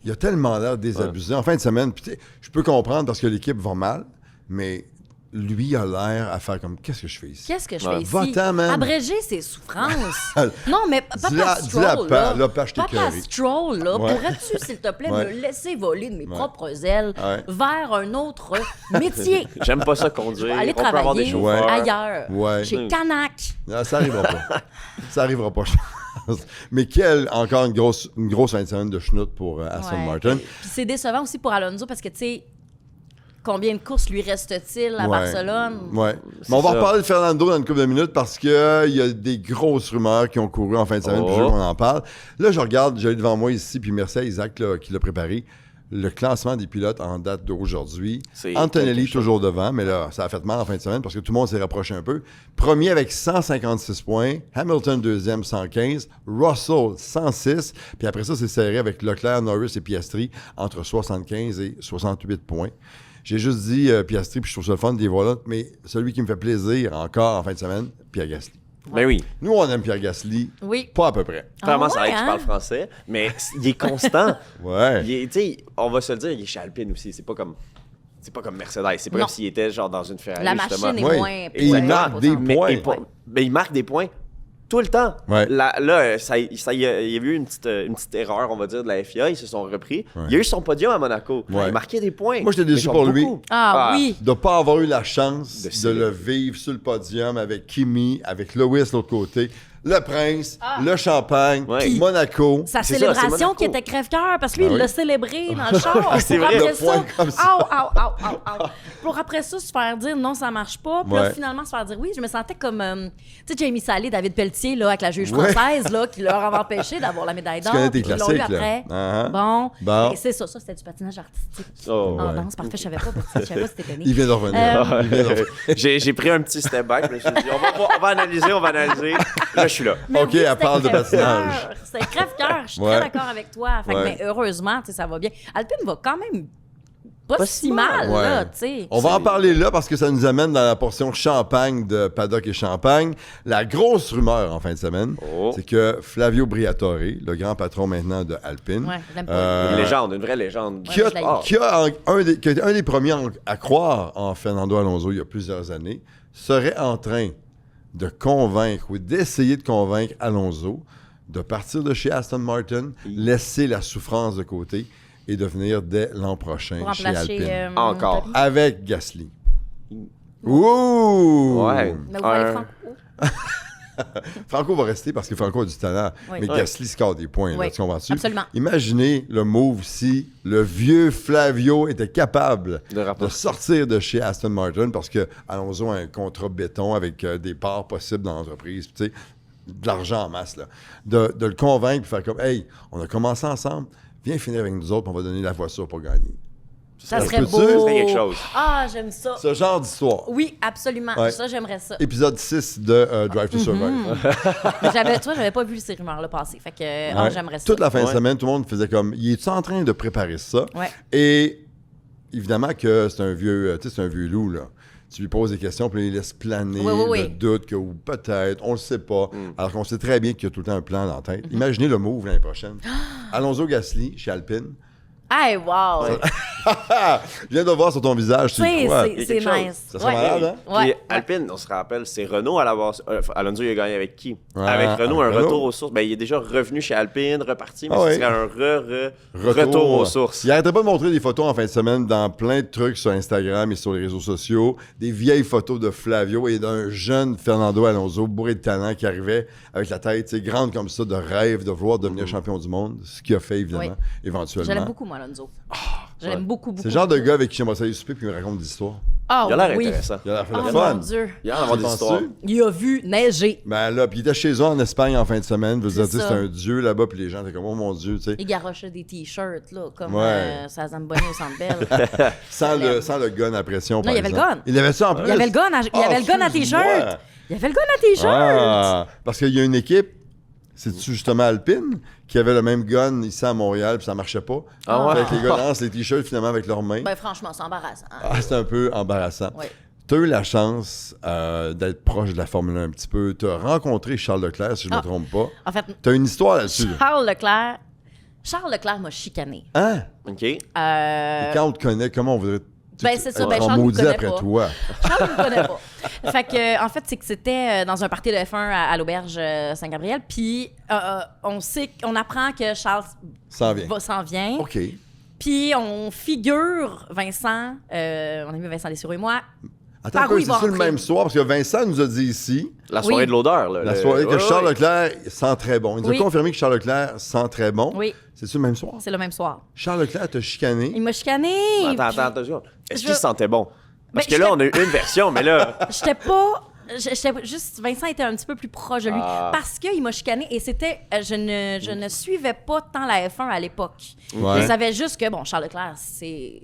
Il a tellement l'air désabusé. En fin de semaine, puis je peux comprendre parce que l'équipe va mal, mais lui a l'air à faire comme, qu'est-ce que je fais ici? Qu'est-ce que je fais ici? Va-t'en, man. Abréger ses souffrances. Non, mais Dis-la- Papa dis-la Stroll, pas, là. là, pas, je t'ai Papa écœuré. Stroll, là, Ouais. pourrais-tu, s'il te plaît, Ouais. me laisser voler de mes propres ailes Ouais. vers un autre métier? J'aime pas ça conduire. Aller On peut avoir des travailler chauffeurs. ailleurs, Ouais. chez Canac. Non, ça arrivera pas. Ça arrivera pas, je pense. Mais encore une grosse fin de semaine de schnout pour Aston Ouais. Martin. Puis c'est décevant aussi pour Alonso parce que, tu sais, combien de courses lui reste-t-il à Ouais. Barcelone? Ouais. Mais on va ça. reparler de Fernando dans une couple de minutes parce qu'il y a des grosses rumeurs qui ont couru en fin de semaine, puis je veux qu'on en parle. Là, je regarde, j'ai devant moi ici, puis merci à Isaac là, qui l'a préparé, le classement des pilotes en date d'aujourd'hui. C'est Antonelli quelque chose. toujours devant, mais là, ça a fait mal en fin de semaine parce que tout le monde s'est rapproché un peu. Premier avec 156 points, Hamilton deuxième 115, Russell 106, puis après ça, c'est serré avec Leclerc, Norris et Piastri entre 75 et 68 points. J'ai juste dit Piastri, puis je trouve ça le fun de les voir là, mais celui qui me fait plaisir encore en fin de semaine, Pierre Gasly. Ben oui. Nous, on aime Pierre Gasly, Oui. pas à peu près. Clairement, Ah ça ouais, aide qu'il hein? parle français, mais il est constant. Ouais. Tu sais, on va se le dire, il est chez Alpine aussi. C'est pas comme Mercedes. C'est pas Non. comme s'il était genre dans une Ferrari, La justement. machine est Ouais. moins... Et il moins marque des imposante. points. Mais il marque des points tout le temps. Ouais. Là, il y a eu une petite erreur, on va dire, de la FIA. Ils se sont repris. Ouais. Il a eu son podium à Monaco. Ouais. Il marquait des points. Moi, j'étais déçu Mais pour pas lui. beaucoup. Ah oui. De ne pas avoir eu la chance De de célébrer. le vivre sur le podium avec Kimi, avec Lewis de l'autre côté, le prince, le champagne, Ouais. Puis- Monaco. Sa C'est ça, célébration c'est Monaco. qui était crève-cœur parce que lui, Ah il oui. l'a célébré dans le char. C'est Pour vrai. après De points ça, comme ça. Au. Pour après ça, se faire dire non, ça marche pas. Puis là, Ouais. finalement, se faire dire oui. Je me sentais comme, tu sais, Jamie Salé, David Pelletier, là, avec la juge Ouais. française, là, qui leur avait empêché d'avoir la médaille d'or. connais tes puis ils l'ont eu classiques, là. après. Uh-huh. Bon. Bon. Et c'est ça, c'était du patinage artistique. Oh, Ah ouais. non, c'est parfait, je savais pas. Je savais pas si t'étais né. Il vient de revenir. Euh, Il vient de revenir. J'ai pris un petit step back. Je me suis dit, on va analyser. Là, je suis là. Mais OK, oui, elle c'était parle de crève-cœur. patinage. C'est crève-cœur. Je suis Ouais. très d'accord avec toi. Fait que, Ouais. mais heureusement, tu sais, ça va bien. Alpine va quand même pas Pas si si mal, Ouais. là, tu sais. On va en parler là parce que ça nous amène dans la portion champagne de Paddock et Champagne. La grosse rumeur en fin de semaine, Oh. c'est que Flavio Briatore, le grand patron maintenant de Alpine, Ouais, je l'aime pas. Une légende, une vraie légende. qui a, Ouais, je l'ai. qui a qui a été un des premiers à croire en Fernando Alonso il y a plusieurs années, serait en train de convaincre ou d'essayer de convaincre Alonso de partir de chez Aston Martin, laisser la souffrance de côté et de venir dès l'an prochain Pour chez remplacer. Alpine. Encore. Toby. Avec Gasly. Ouh! Ouais. Mais vous voyez Un- Franco. Franco va rester parce que Franco a du talent, Oui. mais Ouais. Gasly score des points. Là, Oui, tu comprends-tu? absolument. Imaginez le move si le vieux Flavio était capable De de rapporter. sortir de chez Aston Martin parce que Alonso a un contrat béton avec des parts possibles dans l'entreprise, tu sais, de l'argent en masse. Là. De le convaincre et faire comme hey, on a commencé ensemble, viens finir avec nous autres, on va donner la voiture pour gagner. Ça Ça serait peut-tu? beau. Ça serait quelque chose. Ah, j'aime ça. Ce genre d'histoire. Oui, absolument. Ouais. Ça, j'aimerais ça. Épisode 6 de Drive to Survive. Mais j'avais pas vu ces rumeurs-là passer. Fait que, ah, Ouais. j'aimerais ça. Toute la fin de Ouais. semaine, tout le monde faisait comme il est en train de préparer ça? Ouais. Et évidemment que c'est un vieux, tu sais, c'est un vieux loup, là. Tu lui poses des questions, puis il laisse planer Oui, oui, oui. le doute que ou peut-être, on le sait pas. Alors qu'on sait très bien qu'il y a tout le temps un plan dans la tête. Imaginez le move l'année prochaine. Alonso Gasly chez Alpine. Hey, wow! Je viens de voir sur ton visage, tu Tu sais, le crois. Il y a c'est quelque chose. nice. Ça serait malade, hein? Puis Ouais. Alpine, on se rappelle, c'est Renault à la base. Alonso, il a gagné avec qui? Ouais, Avec Renault, un avec Renault. retour aux sources. Ben, il est déjà revenu chez Alpine, reparti, mais Ah ce ouais. serait un retour aux sources. Il arrêtait pas de montrer des photos en fin de semaine dans plein de trucs sur Instagram et sur les réseaux sociaux. Des vieilles photos de Flavio et d'un jeune Fernando Alonso bourré de talent qui arrivait avec la tête tu sais, grande comme ça, de rêve de vouloir devenir champion du monde. Ce qu'il a fait, évidemment, Oui. éventuellement. Je l'aime beaucoup, moi, Alonso. Je l'aime beaucoup, beaucoup. C'est le genre de gars avec qui j'aimerais ça aller souper et qui me raconte des histoires. Ah, Il a l'air oui. intéressant. Il a l'air fait Oh, le mon fun. Dieu. Il a l'air d'avoir des Penses-tu? histoires. Il a vu neiger. Ben là, puis il était chez eux en Espagne en fin de semaine. Je veux dire, C'est tu sais, ça. c'est un dieu là-bas, puis les gens étaient comme, oh mon Dieu, tu sais. Il garochait des t-shirts, là, comme Ouais. ça Zamboni au Centre Bell. Sans le gun à pression, Non, par il y avait le exemple. gun. Il avait ça en plus. Il y avait le gun à, il y Ah, avait le gun à excuse-moi. t-shirt. Il y avait le gun à t-shirt. Ah, parce qu'il y a une équipe C'est-tu justement Alpine qui avait le même gun ici à Montréal puis ça marchait pas? Ah ouais? Fait que les gars lancent les t-shirts finalement avec leurs mains. Ben, franchement, c'est embarrassant. Ah, c'est un peu embarrassant. Oui. Tu as eu la chance d'être proche de la Formule 1 un petit peu. Tu as rencontré Charles Leclerc, si je ne me trompe pas. En fait, Tu as une histoire là-dessus. là. Charles Leclerc m'a chicané. Hein? OK. Et quand on te connaît, comment on voudrait Ben, c'est ça. être Ben, en Charles me maudit connaît après pas. toi? Charles ne me connaît pas. Fait que, en fait, c'est que c'était dans un party de F1 à l'auberge Saint-Gabriel. Puis, on apprend que Charles s'en vient. OK. Puis, on figure Vincent, mon ami Vincent Dessureau et moi. Attends, Par où il c'est va ça le entrer? même soir, parce que Vincent nous a dit ici, La soirée Oui. de l'odeur, là. la soirée, que Ouais, Charles ouais. Leclerc sent très bon. Il nous Oui. a confirmé que Charles Leclerc sent très bon. Oui, C'est-tu le même soir? c'est le même soir. Charles Leclerc t'a chicané. Il m'a chicané. Attends, une seconde. Est-ce Je- qu'il sentait bon? Parce Ben, que là, on a eu une version, mais là... J'étais pas. J'étais juste. Vincent était un petit peu plus proche de lui Ah. parce qu'il m'a chicané et c'était. Je ne suivais pas tant la F1 à l'époque. Ouais. Je savais juste que, bon, Charles Leclerc, c'est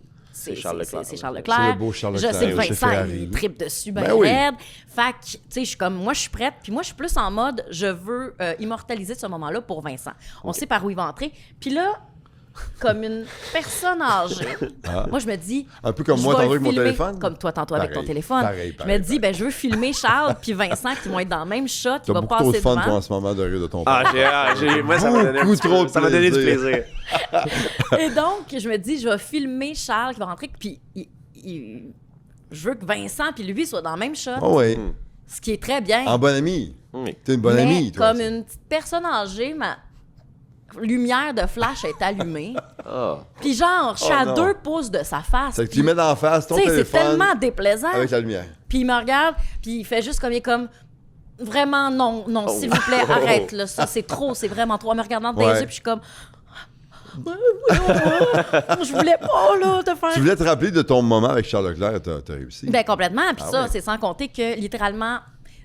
Charles Leclerc. C'est Charles C'est Leclerc. le beau Charles Je Leclerc, sais que chez Vincent, Ferrari. il tripe dessus, ben Ben oui. raide. Fait que, tu sais, je suis comme, moi, je suis prête. Puis moi, je suis plus en mode, je veux immortaliser ce moment-là pour Vincent. On sait par où il va entrer. Puis là, comme une personne âgée, moi, je me dis. Un peu comme je moi, vais tantôt avec mon filmer, téléphone? Comme toi, tantôt avec ton Pareil, téléphone. pareil, Je me dis, ben, je veux filmer Charles puis Vincent qui vont être dans le même shot, qui T'as va beaucoup trop de passer fun, toi, devant. en ce moment, de rire de ton Ah, père. moi, ça m'a donné un Beaucoup petit trop peu- de ça m'a donné du plaisir. plaisir. Et donc, je me dis, je vais filmer Charles qui va rentrer, puis je veux que Vincent puis lui soient dans le même shot, Oh oui. ce qui est très bien. En bon ami. Oui. T'es une bonne mais amie, toi. comme une petite personne âgée, ma lumière de flash est allumée. Ah. Puis genre, je suis Oh à non. 2 pouces de sa face. C'est que tu puis, lui mets d'en face ton tu sais, c'est téléphone tellement déplaisant. avec la lumière. Puis il me regarde, puis il fait juste comme, il est comme, vraiment non, s'il vous plaît, arrête, là, ça, c'est trop, c'est vraiment trop. En me regardant dans les Ouais. yeux, puis je suis comme, je voulais pas, là, te faire. Tu voulais te rappeler de ton moment avec Charles Leclerc, t'as réussi. Ben complètement. Puis Ah ça, ouais. c'est sans compter que littéralement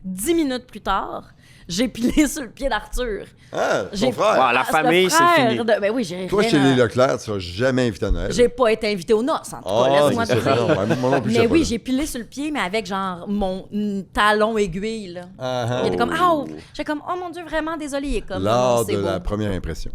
10 minutes plus tard, j'ai pilé sur le pied d'Arthur. Ah, J'ai- ton frère. Wow, la Ah, famille, le c'est frère fini. de- Ben oui, j'ai Toi, rien chez à- les Leclerc, tu seras jamais invité à Noël. J'ai pas été invité aux noces, en tout cas. Ah, Laisse-moi te c'est ça. dire. Non, moi non plus, Mais j'étais oui, pas j'ai pilé sur le pied, mais avec genre mon talon aiguille, là. Ah, Il était comme, ah, j'étais comme, oh mon Dieu, vraiment désolé. Il est comme, Lors non, c'est de beau. la première impression.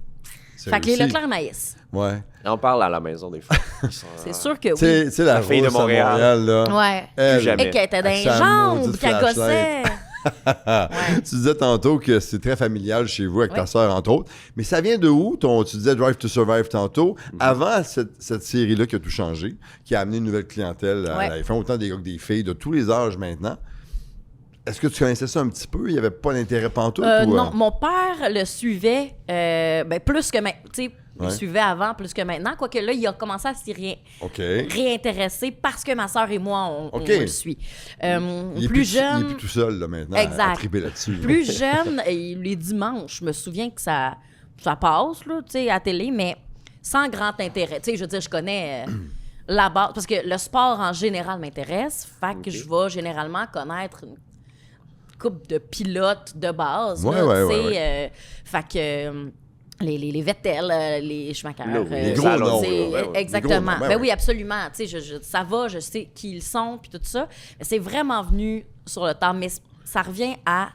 C'est Fait que les réussi. Leclerc maïs. Ouais. On parle à la maison des fois. Ils sont- C'est sûr que Tu oui. sais, la La fille de rousse à Montréal. là. Ouais. Elle, jamais. Et qu'elle était dans Avec les sa jambes, maudite qu'elle flashlight. gossait. Tu disais tantôt que c'est très familial chez vous avec ta Ouais. sœur, entre autres. Mais ça vient de où? Tu disais Drive to Survive tantôt. Avant cette série-là qui a tout changé, qui a amené une nouvelle clientèle à Ouais. la F1, autant des gars que des filles, de tous les âges maintenant. Est-ce que tu connaissais ça un petit peu? Il n'y avait pas d'intérêt pantoute? ou, Non, mon père le suivait plus que maintenant. Tu sais, il Ouais. le suivait avant plus que maintenant. Quoique là, il a commencé à s'y OK. réintéresser parce que ma soeur et moi, on OK. le suit. Il est Plus jeune. Il est plus tout seul là, maintenant Exact. à triper là-dessus. Plus jeune, et les dimanches, je me souviens que ça passe là, tu sais, à la télé, mais sans grand intérêt. Tu sais, je veux dire, je connais la base, parce que le sport en général m'intéresse, fait que je vais généralement connaître une couple de pilotes de base. Ouais, là, ouais, tu sais, ouais, fait que... Les Vettel, les Schumacher. Les gros noms, tu sais, là, ouais, ouais. exactement. Les gros noms, ben Ben oui. oui, absolument. Tu sais, ça va, je sais qui ils sont, puis tout ça. Mais c'est vraiment venu sur le temps. Mais ça revient à...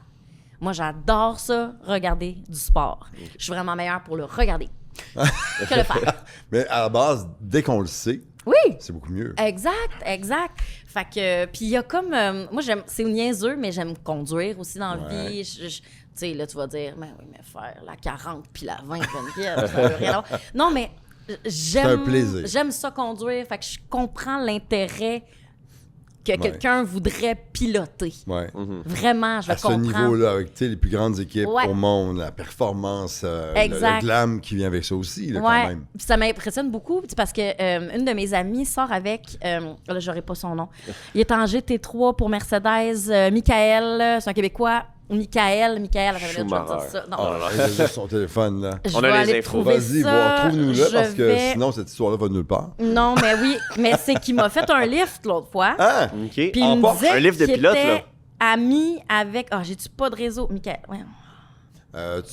Moi, j'adore ça, regarder du sport. Je suis vraiment meilleure pour le regarder que le faire. Mais à la base, dès qu'on le sait, Oui! c'est beaucoup mieux. Exact. Fait que, puis il y a comme, moi c'est niaiseux, mais j'aime conduire aussi dans la Ouais. vie. Tu sais, là, tu vas dire, mais oui, mais faire la 40 puis la 20, ça veut rien avoir. Non, mais j'aime, un plaisir. j'aime ça conduire. Fait que je comprends l'intérêt que quelqu'un voudrait piloter. Ouais. Vraiment, je À le ce comprends. niveau-là, avec tu sais, les plus grandes équipes Ouais. au monde, la performance, le Exact. glam qui vient avec ça aussi, là, Ouais, quand même. puis ça m'impressionne beaucoup tu sais, parce que une de mes amies sort avec, là j'aurai pas son nom, il est en GT3 pour Mercedes, Michael, c'est un Québécois, Michael, attends, je vais te dire ça. Non, Oh là là, il a juste son téléphone, là. je On vais a les aller infos. trouver Vas-y, ça. trouve-nous là, Je parce que vais- sinon, cette histoire-là va nulle part. Non, mais oui, mais c'est qu'il m'a fait un lift l'autre fois. Ah! OK. Puis il en me Porsche, disait un lift de qu'il pilote, était là. ami avec... Ah, j'ai-tu pas de réseau? Michael, ouais.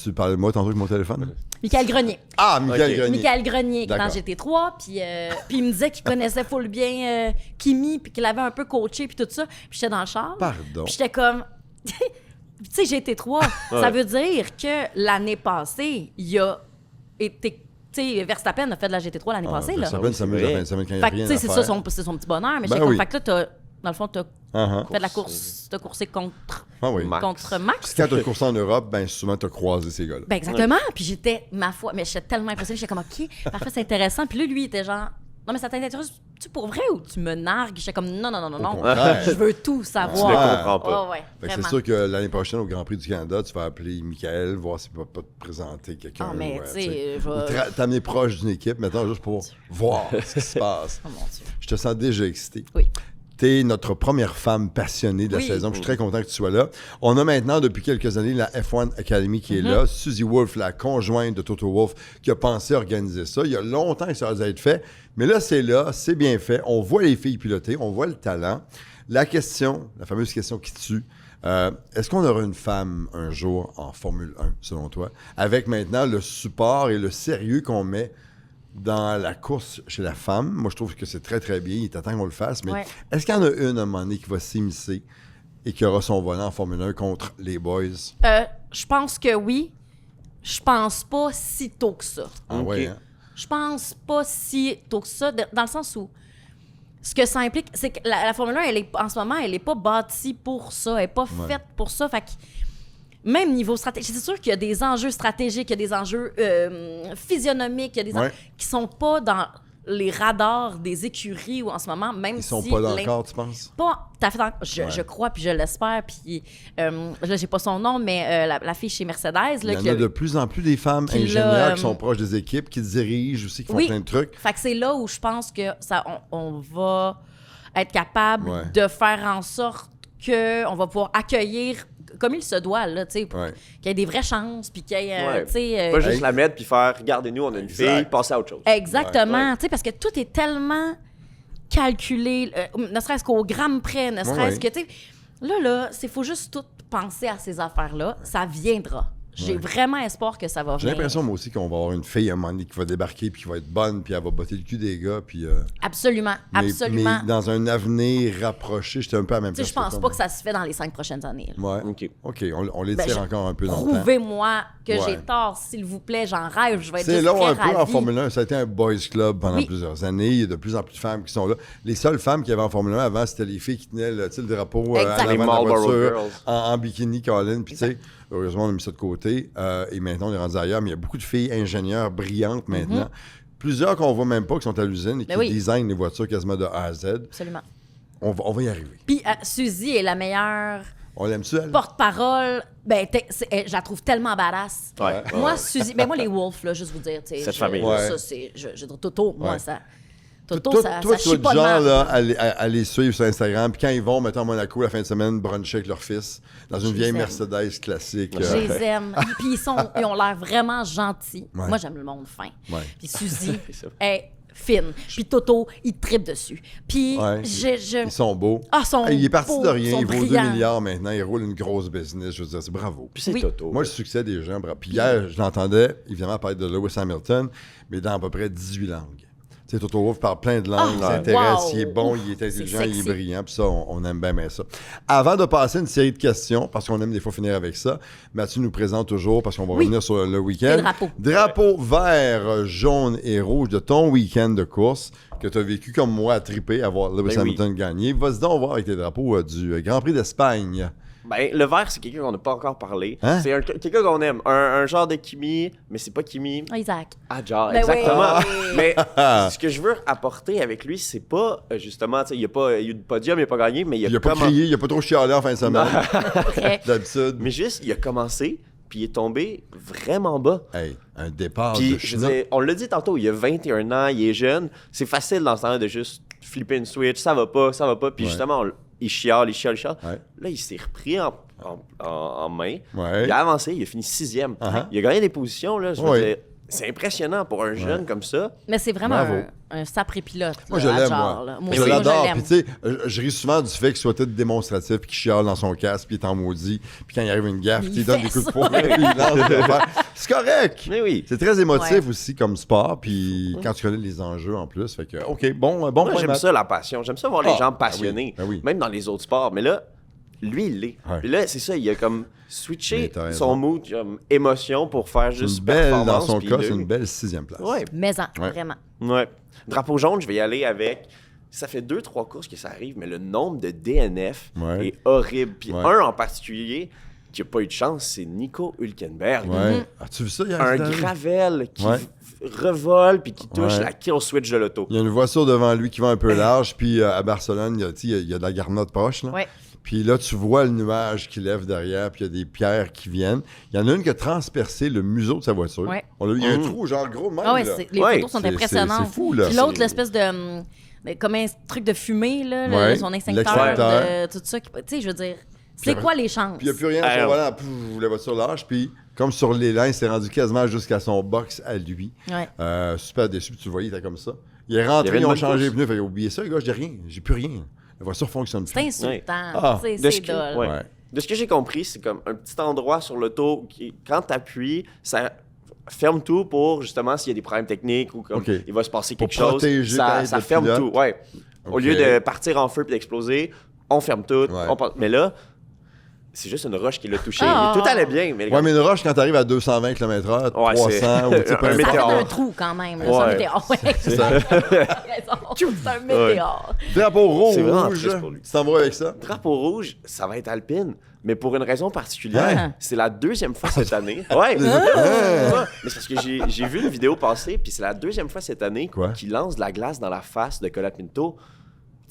Tu parlais de moi tantôt avec mon téléphone? Michael Grenier. Ah, Michael Ok. Grenier. Michael Grenier, qui est dans D'accord. GT3, puis il me disait qu'il connaissait full bien Kimi, puis qu'il avait un peu coaché, puis tout ça. Puis j'étais dans le char. Pardon. Puis j'étais comme... sais, GT3, ça veut dire que l'année passée, il a été... Tu sais, Verstappen a fait de la GT3 l'année passée, là. Verstappen s'amuse à la fin de semaine quand il n'y a Fait que, rien tu à sais, faire. c'est ça, c'est son petit bonheur. Mais Ben comme, oui. fait que là, dans le fond, t'as fait de la course, t'as coursé contre Max. Max. Quand tu as coursé en Europe, ben souvent tu as croisé ces gars-là. Ben exactement. Puis j'étais, ma foi, mais j'étais tellement impressionnée. J'étais comme, OK, parfait, c'est intéressant. Puis là, lui, il était genre, non, mais ça t'intéresse-tu pour vrai ou tu me nargues? J'étais comme, non. contraire. Je veux tout Tu savoir. ne comprends pas. Ouais, Fait que c'est vraiment. sûr que l'année prochaine, au Grand Prix du Canada, tu vas appeler Michael, voir s'il peut pas te présenter quelqu'un. Ah, mais ou, tu sais, je vais- ou t'amener proche d'une équipe, maintenant, juste pour voir ce qui se passe. Oh mon Dieu. Je te sens déjà excité. Oui. T'es notre première femme passionnée de la Oui. saison. Je suis très content que tu sois là. On a maintenant, depuis quelques années, la F1 Academy qui est là. Suzy Wolf, la conjointe de Toto Wolff, qui a pensé organiser ça. Il y a longtemps que ça aurait dû être fait. Mais là, c'est bien fait. On voit les filles piloter, on voit le talent. La question, la fameuse question qui tue, est-ce qu'on aura une femme un jour en Formule 1, selon toi, avec maintenant le support et le sérieux qu'on met dans la course chez la femme? Moi, je trouve que c'est très, très bien. Il est temps qu'on le fasse. Mais Ouais. est-ce qu'il y en a une, à un moment donné, qui va s'immiscer et qui aura son volant en Formule 1 contre les boys? Je pense que oui. Je pense pas si tôt que ça. Ah ouais, hein? Je pense pas si tôt que ça, dans le sens où ce que ça implique, c'est que la Formule 1, en ce moment, elle est pas bâtie pour ça. Elle est pas faite pour ça. Fait que même niveau stratégique, c'est sûr qu'il y a des enjeux stratégiques, il y a des enjeux physionomiques, il y a des enjeux qui sont pas dans les radars des écuries ou en ce moment, même Ils sont si pas là encore, tu penses? pas tout à fait je crois puis je l'espère, puis là j'ai pas son nom, mais la fille chez Mercedes là, Il y en a de plus en plus des femmes qui ingénieurs l'a, qui sont proches des équipes, qui dirigent aussi, qui font oui. plein de trucs. Fait que c'est là où je pense que ça on va être capable Ouais. de faire en sorte que on va pouvoir accueillir comme il se doit, là, tu sais, pour Ouais. qu'il y ait des vraies chances, puis qu'il y ait, Ouais. tu sais... Pas juste Hey. la mettre puis faire, regardez-nous, on a une Exact. fille, passer à autre chose. Exactement, Ouais. tu sais, parce que tout est tellement calculé, ne serait-ce qu'au gramme près, ne serait-ce que, tu sais... Là, il faut juste tout penser à ces affaires-là. Ça viendra. J'ai vraiment espoir que ça va J'ai venir. l'impression, moi aussi, qu'on va avoir une fille à un moment donné qui va débarquer, puis qui va être bonne, puis elle va botter le cul des gars, puis... Absolument, absolument. Mais dans un avenir rapproché, j'étais un peu à la même Tu sais, place. je pense que pas toi, que ça se fait dans les 5 prochaines années. là. Ouais. OK. OK, on les Ben, tire je- encore un peu dans le temps. Prouvez-moi que Ouais. j'ai tort, s'il vous plaît, j'en rêve, je vais être C'est juste long très un peu en ravie. Formule 1. Ça a été un boys club pendant Oui. plusieurs années. Il y a de plus en plus de femmes qui sont là. Les seules femmes qu'il y avait en Formule 1 avant, c'était les filles qui tenaient le, tu sais, le drapeau à Exact. l'avant Les de la Marlboro voiture Girls. en bikini, Colin. Puis tu sais, heureusement, on a mis ça de côté. Et maintenant, on est rendu ailleurs. Mais il y a beaucoup de filles ingénieurs brillantes maintenant. Plusieurs qu'on voit même pas, qui sont à l'usine et qui Ben oui. designent les voitures quasiment de A à Z. Absolument. On va y arriver. Puis Suzy est la meilleure On l'aime-tu, elle? porte-parole. Ben, je la trouve tellement badass. Ouais. Moi, Suzy, ben moi, les Wolves, là, juste vous dire, tu sais. Cette famille. Ouais. Ça, c'est, je veux dire, Toto, moi, Ouais. ça. Toto, Toi, ça tu chie vas pas du de genre marde. là, à les suivre sur Instagram, puis quand ils vont, mettons, à Monaco la fin de semaine, bruncher avec leur fils, dans une Je vieille les aime. Mercedes classique. Je les aime. Puis ils ont l'air vraiment gentils. Ouais. Moi, j'aime le monde fin. Ouais. Puis Suzy ça. est fine. Puis Toto, il tripe dessus. Puis Ouais. je... Ils sont beaux. Ah, sont Hey, il est parti beaux, de rien, sont il vaut 2 brillants. milliards maintenant, il roule une grosse business, je veux dire, c'est bravo. Puis c'est Oui. Toto. Moi, le succès des gens, bravo. Puis hier, je l'entendais, évidemment, parler de Lewis Hamilton, mais dans à peu près 18 langues. Tu sais, Toto Wolff parle plein de langues, il Ah, s'intéresse, wow. il est bon, Ouf, il est intelligent, c'est il est sexy. brillant, puis ça, on aime bien ça. Avant de passer une série de questions, parce qu'on aime des fois finir avec ça, Mathieu nous présente toujours, parce qu'on va Oui. revenir sur le week-end. Les drapeaux. Drapeau vert, jaune et rouge de ton week-end de course que tu as vécu comme moi à triper, à voir Lewis Ben oui. Hamilton gagner. Vas-y donc voir avec tes drapeaux du Grand Prix d'Espagne. Ben, le vert, c'est quelqu'un qu'on n'a pas encore parlé. Hein? C'est quelqu'un qu'on aime. Un genre de Kimi, mais c'est pas Kimi. Ah, Isaac. Adjar, Ben exactement. oui. Mais ce que je veux apporter avec lui, c'est pas justement, tu sais, il y a eu de podium, il a pas gagné, mais Il a pas crié, il a pas trop chialé en fin de semaine, Très. d'habitude. Mais juste, il a commencé, puis il est tombé vraiment bas. Hey, un départ Puis, de je veux schnock. dire, on l'a dit tantôt, il a 21 ans, il est jeune. C'est facile dans ce temps-là de juste flipper une switch, ça va pas. Puis Ouais. justement, il chiale. Ouais. Là, il s'est repris en main. Ouais. Il a avancé, il a fini 6e. Uh-huh. Il a gagné des positions, là. Je veux Ouais. dire, c'est impressionnant pour un jeune comme ça. Mais c'est vraiment Bravo. un sacré pilote. Moi, là, je l'aime, Adjar, moi. là. Je aussi, moi, l'adore. l'aime. Puis, tu sais, je ris souvent du fait qu'il soit tout démonstratif, puis qu'il chiale dans son casque, puis il est en maudit. Puis quand il arrive une gaffe, Il il donne fait des coups de ça. poing, puis il lance des affaires. C'est correct. Mais oui. C'est très émotif Ouais. aussi comme sport, puis quand tu connais les enjeux en plus. Fait que, OK, bon Moi, point, j'aime Matt. ça, la passion. J'aime ça voir les Ah, gens ben passionnés, oui, ben oui. même dans les autres sports. Mais là, lui, il l'est. Ouais. Puis là, c'est ça, il a comme Mais switché t'as raison. son mood, comme émotion pour faire C'est juste une belle, dans performance. son puis cas, là, c'est une belle 6e place. Ouais, Mais-en, Ouais. vraiment. ouais. Drapeau jaune, je vais y aller avec... Ça fait 2-3 courses que ça arrive, mais le nombre de DNF Ouais. est horrible. Puis Ouais. un en particulier qui n'a pas eu de chance, c'est Nico Hülkenberg. Ouais. As-tu vu ça hier? Un Zidane? gravel qui Ouais. revole puis qui touche Ouais. la kill switch de l'auto. Il y a une voiture devant lui qui va un peu large, puis à Barcelone, il y a de la garnotte proche. Là. Ouais. Puis là, tu vois le nuage qui lève derrière, puis il y a des pierres qui viennent. Il y en a une qui a transpercé le museau de sa voiture. Ouais. Il y a un trou, genre gros de même. Ah ouais, là. les Ouais, photos sont c'est- impressionnantes. c'est fou, là. Puis l'autre, C'est- l'espèce de... comme un truc de fumée, là, Ouais, son extincteur, l'extincteur. tout ça. Tu sais, je veux dire, c'est après- quoi les chances? Puis il n'y a plus rien à son Alors. volant. Pouf, la voiture lâche. Puis comme sur l'élan, il s'est rendu quasiment jusqu'à son box à lui. Ouais. Super déçu. Puis tu le voyais, il était comme ça. Il est Il y rentré, avait une ils ont bonne changé les course. pneus. Fait oubliez ça, les gars, j'ai rien. J'ai plus rien. La voiture fonctionne C'est plus. insultant. Ah. C'est De ce c'est que- dole. ouais. Ouais. De ce que j'ai compris, c'est comme un petit endroit sur l'auto qui, quand tu appuies, ça ferme tout pour justement s'il y a des problèmes techniques ou comme OK. il va se passer Pour quelque chose. protéger ta Ça, aide ça de ferme pilote. tout. Ouais. Au OK. lieu de partir en feu puis d'exploser, on ferme tout. Ouais. Mais là, c'est juste une roche qui l'a touché. Ah. Tout allait bien. Mais Ouais, mais une roche, quand t'arrives à 220 km/h, Ouais, 300, c'est- ou tu sais, peu un Ça importe. fait météore. un trou quand même. là. Ouais. C'est un météore. Ouais, C'est ça. t'as raison. C'est un météore. Drapeau C'est vraiment rouge, triste pour lui. tu t'en vas avec ça? Drapeau rouge, ça va être Alpine. Mais pour une raison particulière, Hein? c'est la 2e fois cette année. Ouais. Hein? Ouais. Mais c'est parce que j'ai vu une vidéo passer, puis c'est la 2e fois cette année Quoi? qu'il lance de la glace dans la face de Colapinto.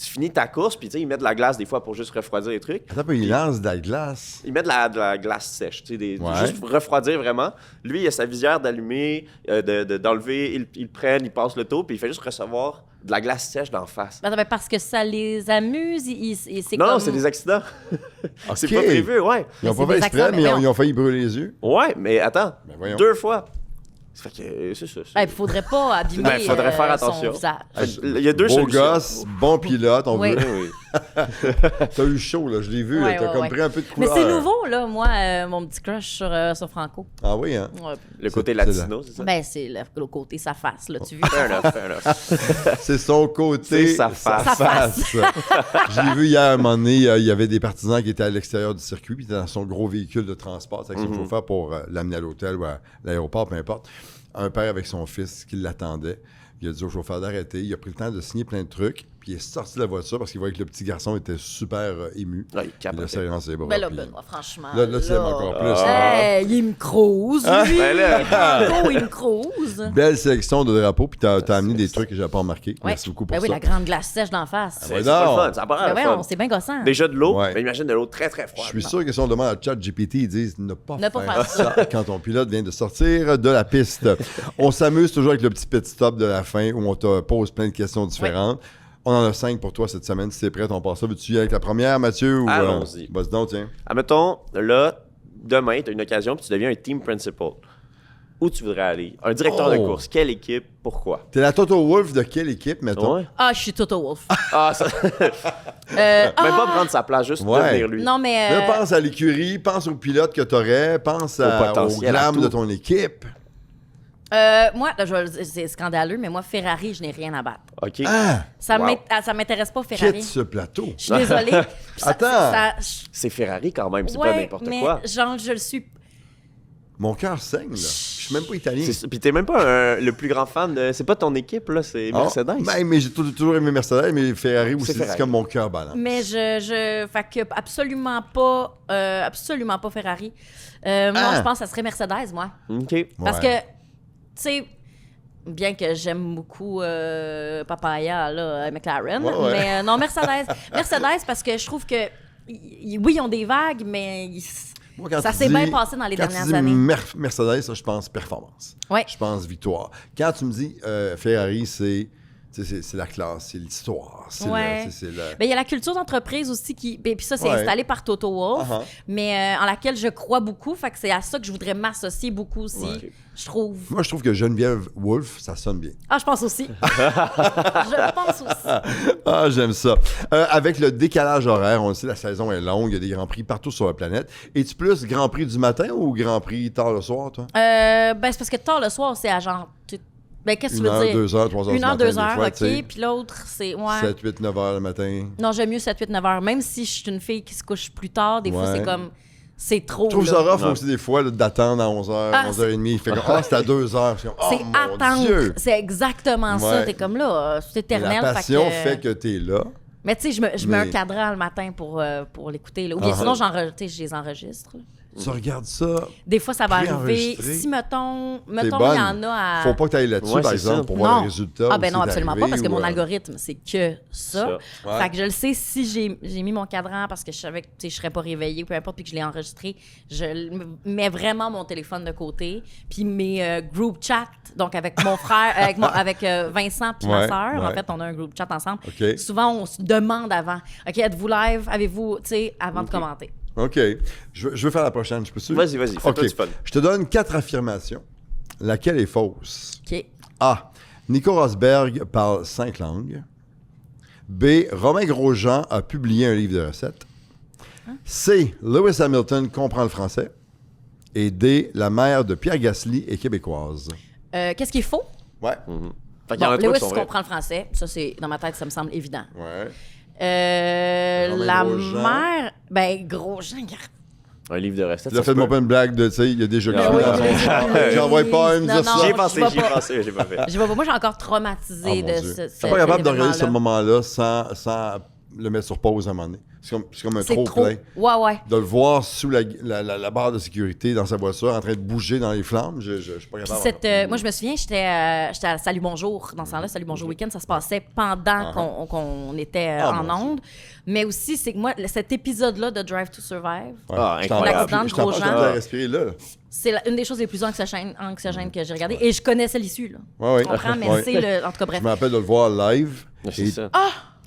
Tu finis ta course, puis tu sais, il met de la glace des fois pour juste refroidir les trucs. Attends, un peu, il lance de la glace. Il met de la glace sèche, tu sais, Ouais. juste pour refroidir vraiment. Lui, il a sa visière d'allumer, d'enlever, il prenne, il passe le tour, puis il fait juste recevoir de la glace sèche d'en face. Attends, mais parce que ça les amuse, c'est Non, comme... non, c'est des accidents. C'est OK. pas prévu, ouais. Ils n'ont Mais pas c'est fait des exprès, accidents, mais mais ils ont failli brûler les yeux. Ouais, mais attends, Ben voyons. 2 fois. Ça fait que c'est ça. Il faudrait pas abîmer Ben, faudrait faire son attention. visage. Il y a deux Beau solutions. gosse, bon pilote, on Oui. veut. Oui, oui. T'as eu chaud, là, je l'ai vu, Ouais, là, t'as ouais, comme ouais. pris un peu de Mais couleur. c'est nouveau, là, moi, mon petit crush sur Franco. Ah oui, hein? Ouais. Le côté C'est latino, c'est ça? Ben, c'est le côté sa face, là, tu vois. Fair enough, fair enough. C'est son côté. C'est sa face. Sa face. Je l'ai vu hier, à un moment donné, il y avait des partisans qui étaient à l'extérieur du circuit, puis il était dans son gros véhicule de transport, avec son chauffeur pour l'amener à l'hôtel ou à l'aéroport, peu importe. Un père avec son fils qui l'attendait. Il a dit au chauffeur d'arrêter. Il a pris le temps de signer plein de trucs. Puis il est sorti de la voiture parce qu'il voyait que le petit garçon était super ému. Ouais, il Il capotait. l'a serré dans ses bras. Ben là, puis- Benoît, franchement. Là, tu l'aimes encore plus. Hey, il me crouse, lui. Ben là. Franco, il me crouse. Belle sélection de drapeaux, puis t'as amené des trucs que j'avais pas remarqué. Ouais. Merci beaucoup pour Ben oui, ça. la grande glace sèche d'en face. Ah, C'est ouais, pas non. le fun, ça a pas Ben l'air ouais, le fun. c'est bien gossant. Déjà de l'eau, Ouais. mais imagine de l'eau très très froide. Je suis sûr que si on demande à ChatGPT, ils disent ne pas Ne pas faire faire ça quand ton pilote vient de sortir de la piste. On s'amuse toujours avec le petit pit stop de la fin où on te pose plein de questions différentes. On en a 5 pour toi cette semaine. Si t'es prêt, on passe ça. Veux-tu y aller avec la première, Mathieu? Ou, Allons-y. Vas-y donc, tiens. Admettons, là, demain, tu as une occasion puis tu deviens un team principal. Où tu voudrais aller? Un directeur de Oh. course. Quelle équipe? Pourquoi? T'es la Toto Wolff de quelle équipe, mettons? Ouais. Ah, je suis Toto Wolff. Ah, ça... Même pas prendre sa place, juste Ouais. devenir lui. Non, mais... Là, pense à l'écurie, pense au pilote que t'aurais, pense Au au potentiel, à glam tout. de ton équipe. moi, là, c'est scandaleux, mais moi, Ferrari, je n'ai rien à battre. OK. Ah! Ça Wow. m'intéresse pas, Ferrari. Quitte ce plateau. Je suis désolée. Puis Attends. C'est Ferrari quand même, c'est ouais, pas n'importe mais quoi. genre, je le suis... Mon cœur saigne, là. Je suis même pas italien. Puis t'es même pas le plus grand fan de... C'est pas ton équipe, là, c'est Ah, Mercedes. ben, mais j'ai toujours aimé Mercedes, mais Ferrari aussi, c'est Ferrari. comme mon cœur balance. Mais fait que absolument pas Ferrari. Moi, je pense que ça serait Mercedes, moi. OK. Parce Ouais. que, tu sais, bien que j'aime beaucoup Papaya, là, McLaren, Ouais, ouais. mais non, Mercedes. Mercedes, parce que je trouve que, oui, ils ont des vagues, mais Moi, quand ça tu s'est dis- bien passé dans les quand dernières tu dis années. Mercedes, ça, je pense performance. Ouais. Je pense victoire. Quand tu me dis Ferrari, c'est la classe, c'est l'histoire. C'est Ouais. c'est le... Ben, il y a la culture d'entreprise aussi qui. Puis ça, c'est Ouais. installé par Toto Wolff, Uh-huh. mais en laquelle je crois beaucoup. Fait que c'est à ça que je voudrais m'associer beaucoup aussi, Ouais. je trouve. Moi, je trouve que Geneviève Wolf, ça sonne bien. Ah, je pense aussi. Je pense aussi. Ah, j'aime ça. Avec le décalage horaire, on le sait, la saison est longue, il y a des Grands Prix partout sur la planète. Es-tu plus Grand Prix du matin ou Grand Prix tard le soir, toi? Ben, c'est parce que tard le soir, c'est à genre Ben, qu'est-ce que tu 1 veux heure, dire? 2 heures, 3 heures 1 heure, du matin, 2 heures, des fois, OK. tu sais. Puis l'autre, c'est... Ouais. 7, 8, 9 heures le matin. Non, j'aime mieux 7, 8, 9 heures. Même si je suis une fille qui se couche plus tard, des fois, Ouais. c'est comme... C'est trop, Je trouve là. ça rough aussi des fois là, d'attendre à 11h, Ah, 11h30. Fait que c'est à 2 heures. C'est comme, oh, C'est mon attendre. Dieu! C'est exactement ça. Ouais. T'es comme là, c'est Mais éternel. la passion fait fait que t'es là. Mais tu sais, je mets un Mais- cadran le matin pour l'écouter. Là. Ou bien Ah. sinon, je les enregistre. Là. Tu regardes ça. Des fois, ça va arriver. Préenregistré. Si, mettons il T'es y bonne. en a à... Faut pas que tu ailles là-dessus, Ouais, par c'est exemple, ça. pour voir Non. le résultat. Ah ou ben si non, c'est absolument arrivé, pas, parce que ou, mon algorithme, c'est que ça. Ouais. Fait que je le sais, si j'ai mis mon cadran parce que je savais que je serais pas réveillée, peu importe, puis que je l'ai enregistré, je mets vraiment mon téléphone de côté. Puis mes group chat, donc avec mon frère, avec Vincent puis ma Ouais, sœur, en ouais. fait, on a un group chat ensemble. OK. Souvent, on se demande avant, OK, êtes-vous live? Avez-vous, tu sais, avant de commenter. OK. Je veux faire la prochaine, je peux sûr? Vas-y, fais-toi OK. du fun. Je te donne 4 affirmations. Laquelle est fausse? OK. A. Nico Rosberg parle 5 langues. B. Romain Grosjean a publié un livre de recettes. C. Lewis Hamilton comprend le français. Et D. La mère de Pierre Gasly est québécoise. Qu'est-ce qui est faux? Ouais. Fait qu'il y en Bon, a trois Lewis qui sont vrais. comprend le français. Ça, c'est dans ma tête, ça me semble évident. Ouais. Romain La Grosjean. mère... Ben, Grosjean, Un livre de recettes. Il a ça fait se mon peut. une blague de, tu sais, il y a déjà Ah cuit oui, dans son oui, char. oui. J'envoie pas un me Non, dire non, ça. J'y ai je pensé, vois j'y ai pas. pensé, j'ai pas fait. Je vois pas. Moi, j'ai encore traumatisé Oh, mon de Dieu. ce. T'es pas capable de regarder ce événement-là. moment-là sans le mettre sur pause à un moment donné. C'est comme un C'est trop trop. plein. Ouais. De le voir sous la barre de sécurité dans sa voiture en train de bouger dans les flammes, je suis pas Puis capable. moi, je me souviens, j'étais à Salut Bonjour. Dans ce temps-là, Salut Bonjour Week-end, ça se passait pendant qu'on était en mon Dieu. onde. Mais aussi, c'est que moi, cet épisode-là de Drive to Survive, Ah, Je t'en incroyable. parle, L'accident de je t'en parle, Grosjean. je t'ai respiré là. c'est une des choses les plus anxiogènes que j'ai regardées. Et je connaissais l'issue, là. Ouais. Tu comprends? Mais Ouais. c'est le... En tout cas, bref. Je me rappelle de le voir live. C'est et ça.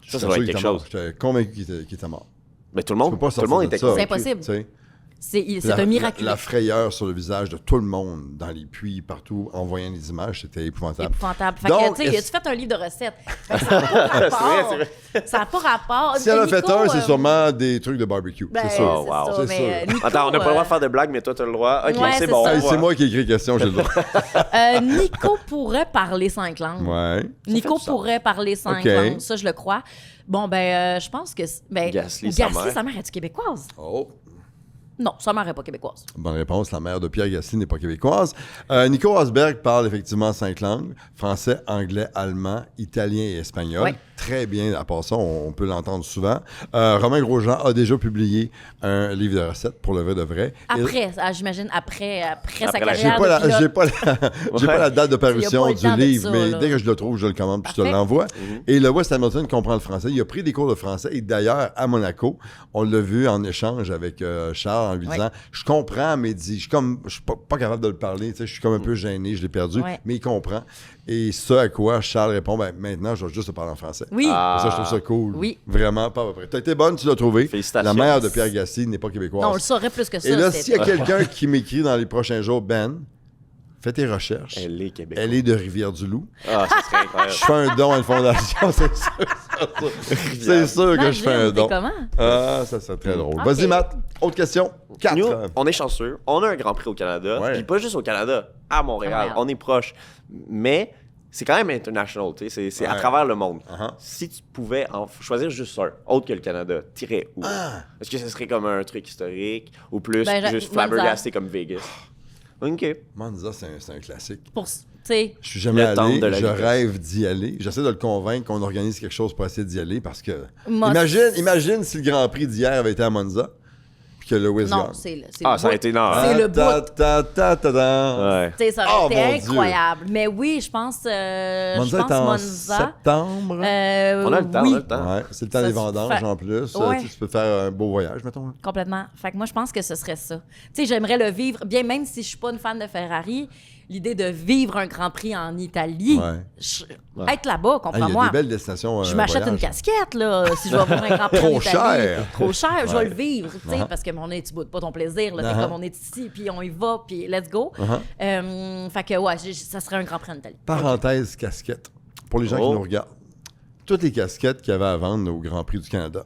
j'étais Ça doit sûr être qu'il quelque était mort. chose. J'étais convaincu qu'il était mort. Mais tout le Tu monde, peux pas tout le sortir monde de était ça. convaincu. C'est impossible. Tu sais. C'est un miracle. La frayeur sur le visage de tout le monde, dans les puits, partout, en voyant les images, c'était épouvantable. Épouvantable. Fait Donc, que, tu sais, est-ce- tu fait un livre de recettes? Fait que ça n'a pas rapport. C'est vrai. Ça n'a pas rapport. Si elle a fait Nico, un, c'est sûrement des trucs de barbecue. ben, c'est sûr. Oh, wow. ça, C'est mais, sûr. Nico, Attends, on n'a pas le droit de faire de blagues, mais toi, t'as le droit. Ok, Ouais, c'est c'est bon. ça. on Hey, voit. c'est moi qui ai écrit la question, j'ai le droit. Nico pourrait parler 5 langues. Ouais. Nico du sens. pourrait parler 5 Ok. langues. Ça, je le crois. Bon, ben, je pense que... Ben, Gasly, sa mère. sa mère, est-tu québécoise? Oh. Non, sa mère n'est pas québécoise. Bonne réponse, la mère de Pierre Gasly n'est pas québécoise. Nico Rosberg parle effectivement 5 langues, français, anglais, allemand, italien et espagnol. Ouais. Très bien, à part ça, on peut l'entendre souvent. Romain Grosjean a déjà publié un livre de recettes pour le vrai de vrai. Après, j'imagine, après sa Après la- J'ai carrière pas, de pilote. j'ai pas la date de Il y a parution pas le du temps de livre, ça, mais là. dès que je le trouve, je le commande puis je te Parfait. l'envoie. Et Lewis Hamilton comprend le français. Il a pris des cours de français. Et d'ailleurs, à Monaco, on l'a vu en échange avec Charles en lui Ouais. disant « Je comprends, mais je suis pas capable de le parler. Tu sais, je suis comme un peu gêné, je l'ai perdu. Ouais. Mais il comprend. » Et ce à quoi Charles répond « Ben, maintenant, je vais juste te parler en français. » Oui. Ça, je trouve ça cool. Oui. Vraiment, pas à peu près. T'as été bonne, tu l'as trouvé. Félicitations. La mère de Pierre Gasly n'est pas québécoise. Non, on le saurait plus que ça. Et là, c'est- s'il y a quelqu'un qui m'écrit dans les prochains jours, Ben, fais tes recherches. Elle est québécoise. Elle est de Rivière-du-Loup. Ah, ça serait incroyable. Je fais un don à une fondation, c'est sûr. C'est sûr que je fais un Imagine, don. t'es comment? Ah, ça serait très drôle. Ok. Vas-y, Matt. Autre question. 4. Nous, on est chanceux. On a un Grand Prix au Canada. Ouais. Puis pas juste au Canada, à Montréal. À Montréal. On est proche. Mais c'est quand même international. Tu sais, c'est à Ouais. travers le monde. Uh-huh. Si tu pouvais en choisir juste un, autre que le Canada, t'irais où? Est-ce que ce serait comme un truc historique ou plus Ben, juste Monza. flabbergasté comme Vegas? OK. Monza, c'est un classique. Pour, tu sais, Je suis jamais Le temple allé. de la Je vitesse. rêve d'y aller. J'essaie de le convaincre qu'on organise quelque chose pour essayer d'y aller parce que. Moi, Imagine si le Grand Prix d'hier avait été à Monza puis que Lewis non, gagne. c'est Ah, le ça a bout. été non. C'est le bout. Ouais. Tu sais, ça Oh, aurait été mon Dieu. incroyable. Mais oui, je pense Monza est en Monza. septembre. On a le temps, oui, on a le temps. Ouais, c'est le temps Ça, des tu vendanges fais- en plus. Ouais. Tu peux faire un beau voyage, mettons. hein. complètement. Fait que moi, je pense que ce serait ça. Tu sais, j'aimerais le vivre, bien même si je suis pas une fan de Ferrari, l'idée de vivre un Grand Prix en Italie, Ouais. être là-bas, Ah, il y a comprends-moi. des belles destinations. Je m'achète une voyage. casquette, là, si je vais voir un Grand Prix Trop en Italie. cher. Trop cher, je Ouais. vais le vivre, tu sais, Uh-huh. parce que mon nez, tu boudes pas ton plaisir, là, Uh-huh. t'es comme on est ici, puis on y va, puis let's go. Fait que, ouais, ça serait un Grand Prix en Italie. Parenthèse casquette. Pour les gens Oh. qui nous regardent. Toutes les casquettes qu'il y avait à vendre au Grand Prix du Canada,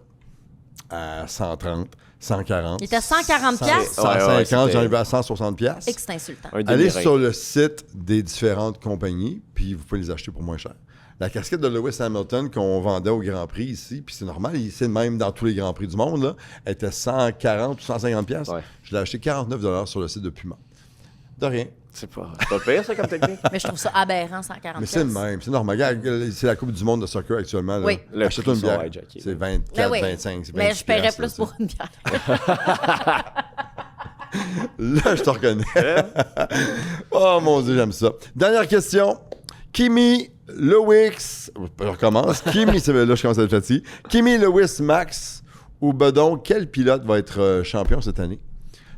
à 130, 140. Il était 140 piastres? 150, j'en ai vu à 160 piastres. Et que c'est insultant. Allez sur le site des différentes compagnies, puis vous pouvez les acheter pour moins cher. La casquette de Lewis Hamilton qu'on vendait au Grand Prix ici, puis c'est normal, c'est le même dans tous les Grands Prix du monde, là, elle était 140 ou 150 piastres. Ouais. Je l'ai acheté 49 sur le site de Puma. De rien. C'est pas pire, ça, comme technique. Mais je trouve ça aberrant, 140 Mais c'est le même, c'est normal. Regarde, c'est la Coupe du monde de soccer actuellement. Là. Oui. Achète-toi une prix bière. sont hijackés, C'est là. 24, oui. 25, c'est 26 Mais je paierais piastres, plus là, pour une bière. Là, je te reconnais. Oh mon Dieu, j'aime ça. Dernière question. Kimi Lewis. Je recommence. Kimi, c'est là, je commence à être fatigué. Kimi Lewis, Max ou Bedon, quel pilote va être champion cette année?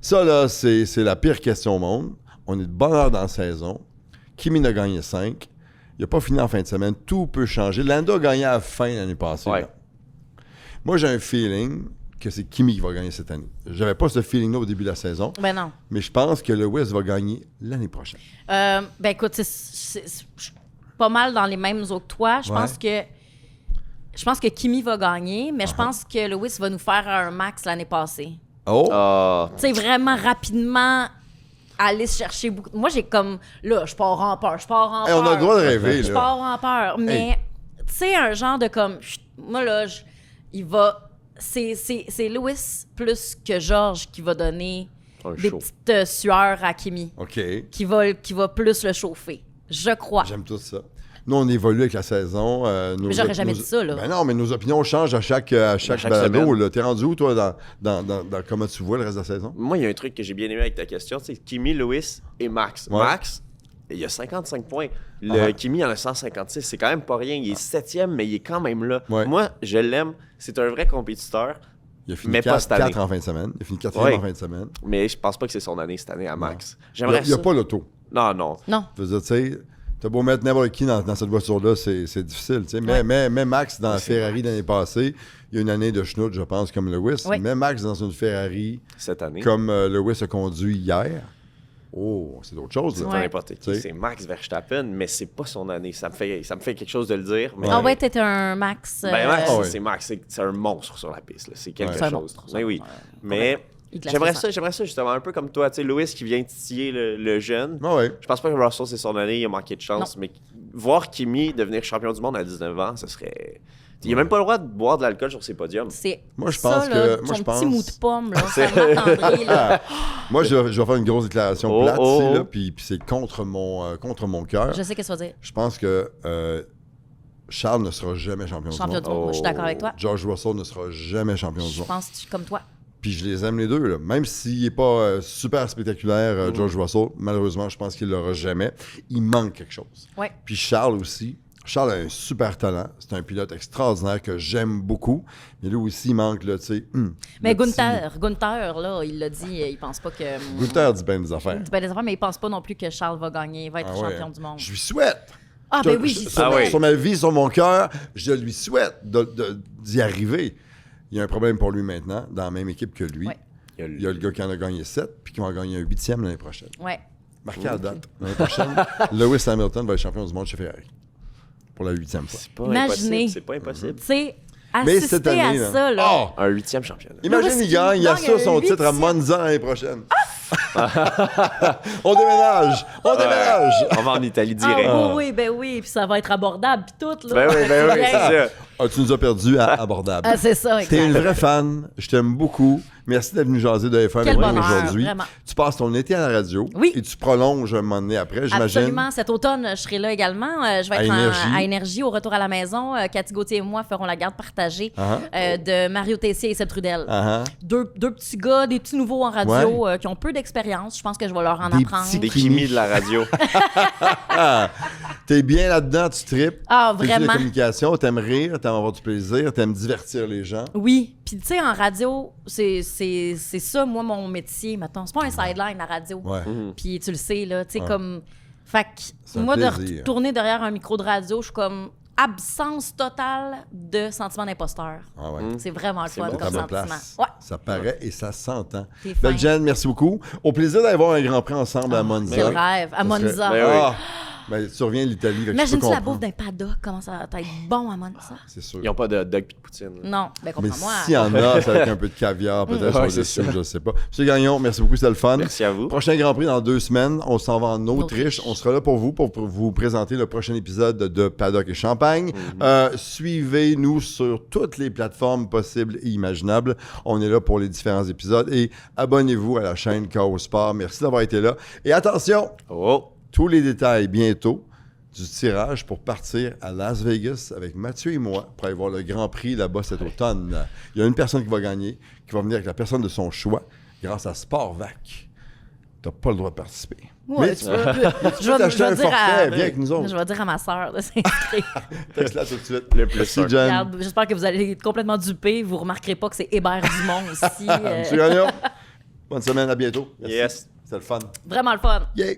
Ça, là, c'est la pire question au monde. On est de bonne heure dans la saison. Kimi en a gagné 5. Il n'a pas fini en fin de semaine. Tout peut changer. Lando a gagné à la fin l'année passée. Ouais. Là. Moi, j'ai un feeling que c'est Kimi qui va gagner cette année. J'avais pas ce feeling-là au début de la saison. Ben non. Mais je pense que Lewis va gagner l'année prochaine. Ben écoute, je suis pas mal dans les mêmes eaux que toi. Je pense que Kimi va gagner, mais je pense que Lewis va nous faire un max l'année passée. Oh! Tu sais, vraiment rapidement aller se chercher beaucoup. Moi, j'ai comme... Là, je pars en peur, Hey, on a le droit de rêver, Je là. pars en peur. Mais, tu sais, un genre de comme... Moi, là, il va... C'est Lewis plus que George qui va donner Un des show. petites sueurs à Kimi. OK. Qui va plus le chauffer. Je crois. J'aime tout ça. Nous, on évolue avec la saison. Mais j'aurais jamais dit ça, là. Ben non, mais nos opinions changent à chaque chaque balado. semaine. Là. T'es rendu où, toi, dans comment tu vois le reste de la saison? Moi, il y a un truc que j'ai bien aimé avec ta question, c'est Kimi, Lewis et Max. Ouais. Max, il a 55 points. Le Kimi en a 156. C'est quand même pas rien. Il est 7e, mais il est quand même là. Ouais. Moi, je l'aime. C'est un vrai compétiteur. Il a fini Mais pas cette année. 4 en fin de semaine. Il a fini 4e Ouais. en fin de semaine. Mais je pense pas que c'est son année cette année à Max. Il J'aimerais n'y a ça. pas l'auto. Non, non. Non. Je veux dire, tu sais, t'as beau mettre n'importe qui dans cette voiture-là, c'est difficile. Tu sais. Mais Max, dans la Ferrari l'année passée, il y a une année de schnout, je pense, comme Lewis. Oui. Mais Max dans une Ferrari, Cette année. comme Lewis a conduit hier, c'est d'autres choses. C'est Là. pas Ouais. n'importe qui. Tu sais. C'est Max Verstappen, mais c'est pas son année. Ça me fait quelque chose de le dire. Mais Ah ouais, t'étais un Max. Ben Max, ouais. c'est Max. C'est un monstre sur la piste. Là. C'est quelque Ouais. C'est un chose. monstre, ça. Mais oui. Ouais. Mais Il glace j'aimerais le sang. ça justement, un peu comme toi. Tu sais, Lewis qui vient titiller le jeune. Ah ouais. Je pense pas que Russell, c'est son année. Il a manqué de chance. Mais voir Kimi devenir champion du monde à 19 ans, ce serait... Il a même pas le droit de boire de l'alcool sur ses podiums. C'est Moi, je ça, pense là, que- moi, son je pense- petit mou de pomme, là. Ça m'attendrait, là. Moi, je vais faire une grosse déclaration Oh, plate oh. ici, là, puis c'est contre mon cœur. Je sais qu'est-ce que ça veut dire. Je pense que Charles ne sera jamais champion, Champion du du monde. monde. Moi, je suis d'accord avec toi. George Russell ne sera jamais champion du Je monde. pense que je suis comme toi. Puis je les aime les deux. Là. Même s'il n'est pas super spectaculaire, George Russell, malheureusement, je pense qu'il ne l'aura jamais. Il manque quelque chose. Ouais. Puis Charles aussi. Charles a un super talent. C'est un pilote extraordinaire que j'aime beaucoup. Mais lui aussi, il manque, là, tu sais... Mais le petit- Gunther, là, il l'a dit, il pense pas que... Gunther dit bien des affaires. Il dit bien des affaires, mais il pense pas non plus que Charles va gagner, va être Ah ouais. champion du monde. Je lui souhaite. Ah, ben oui, j'y sur, souhaite. Ah oui. sur ma vie, sur mon cœur, je lui souhaite d'y arriver. Il y a un problème pour lui maintenant, dans la même équipe que lui. Ouais. Il y a le gars qui en a gagné 7 puis qui va en gagner un 8e l'année prochaine. Ouais. Marqué à la date. L'année prochaine, Lewis Hamilton va être champion du monde chez Ferrari. Pour la 8e fois. C'est pas Imaginez. impossible. C'est pas impossible. Tu sais, Mais cette assister année, à ça, là. Oh! Un 8e championnat. Imagine, Lewis il gagne, il a gagne ça son un titre à 8e. Monza l'année prochaine. On déménage! On déménage! On va en Italie Ah, direct. oui, ben oui, puis ça va être abordable, puis tout, là. Ben oui, c'est ça. Ah, tu nous as perdu à abordable. Ah, c'est ça, T'es une exact. vraie fan. Je t'aime beaucoup. Merci d'être venu jaser de F1 avec Quel moi bonheur, aujourd'hui. vraiment. Tu passes ton été à la radio. Oui. Et tu prolonges un moment donné après, j'imagine. Absolument. Cet automne, je serai là également. Je vais À être Énergie. à Énergie, au retour à la maison. Cathy Gauthier et moi ferons la garde partagée Uh-huh. de Mario Tessier et Seb Trudel. Ah, ah. Deux petits gars, des petits nouveaux en radio qui ont peu d'expérience. Je pense que je vais leur en Des apprendre. petits Des Kimi de la radio. T'es bien là-dedans, tu tripes. Ah, T'es vraiment? de communication, t'aimes rire, t'aimes avoir du plaisir, t'aimes divertir les gens. Oui. Puis, tu sais, en radio, c'est ça, moi, mon métier, maintenant. C'est pas un sideline, la radio. Ouais. Puis, tu le sais, là, tu sais, Ouais. comme... Fait C'est que un moi, de plaisir. retourner derrière un micro de radio, je suis comme absence totale de sentiment d'imposteur. Ah ouais. C'est vraiment le C'est fun bon. T'es à comme ma sentiment. place. Ouais. Ça paraît et ça s'entend. T'es fin. Belle Jen, merci beaucoup. Au plaisir d'aller voir un Grand Prix ensemble à C'est Monza. le rêve. À Ça serait- Monza. Ben oui. Ah, Mais tu reviens de l'Italie. Imagine-tu la bouffe d'un paddock, comment ça va être bon à Monza? C'est sûr. Ils n'ont pas de hot dog et de poutine. Non, ben Mais comprends-moi. s'il y en a, c'est avec un peu de caviar, peut-être sur le dessus, je ne sais pas. Monsieur Gagnon, merci beaucoup, c'était le fun. Merci à vous. Prochain Grand Prix dans 2 semaines. On s'en va en Autriche. On sera là pour vous présenter le prochain épisode de Paddock et Champagne. Suivez-nous sur toutes les plateformes possibles et imaginables. On est là pour les différents épisodes. Et abonnez-vous à la chaîne KO Sport. Merci d'avoir été là. Et attention, tous les détails bientôt du tirage pour partir à Las Vegas avec Mathieu et moi pour aller voir le Grand Prix là-bas cet automne. Il y a une personne qui va gagner, qui va venir avec la personne de son choix grâce à SportVac. Tu n'as pas le droit de participer. Ouais, mais tu peux t'acheter un forfait, viens avec nous autres. Je vais dire à ma soeur de s'inscrire. Texte-la tout de suite. Merci, Jen. Regarde, j'espère que vous allez être complètement dupés. Vous remarquerez pas que c'est Hébert Dumont aussi. Monsieur Gagnon, bonne semaine, à bientôt. Merci. Yes. C'était le fun. Vraiment le fun. Yeah.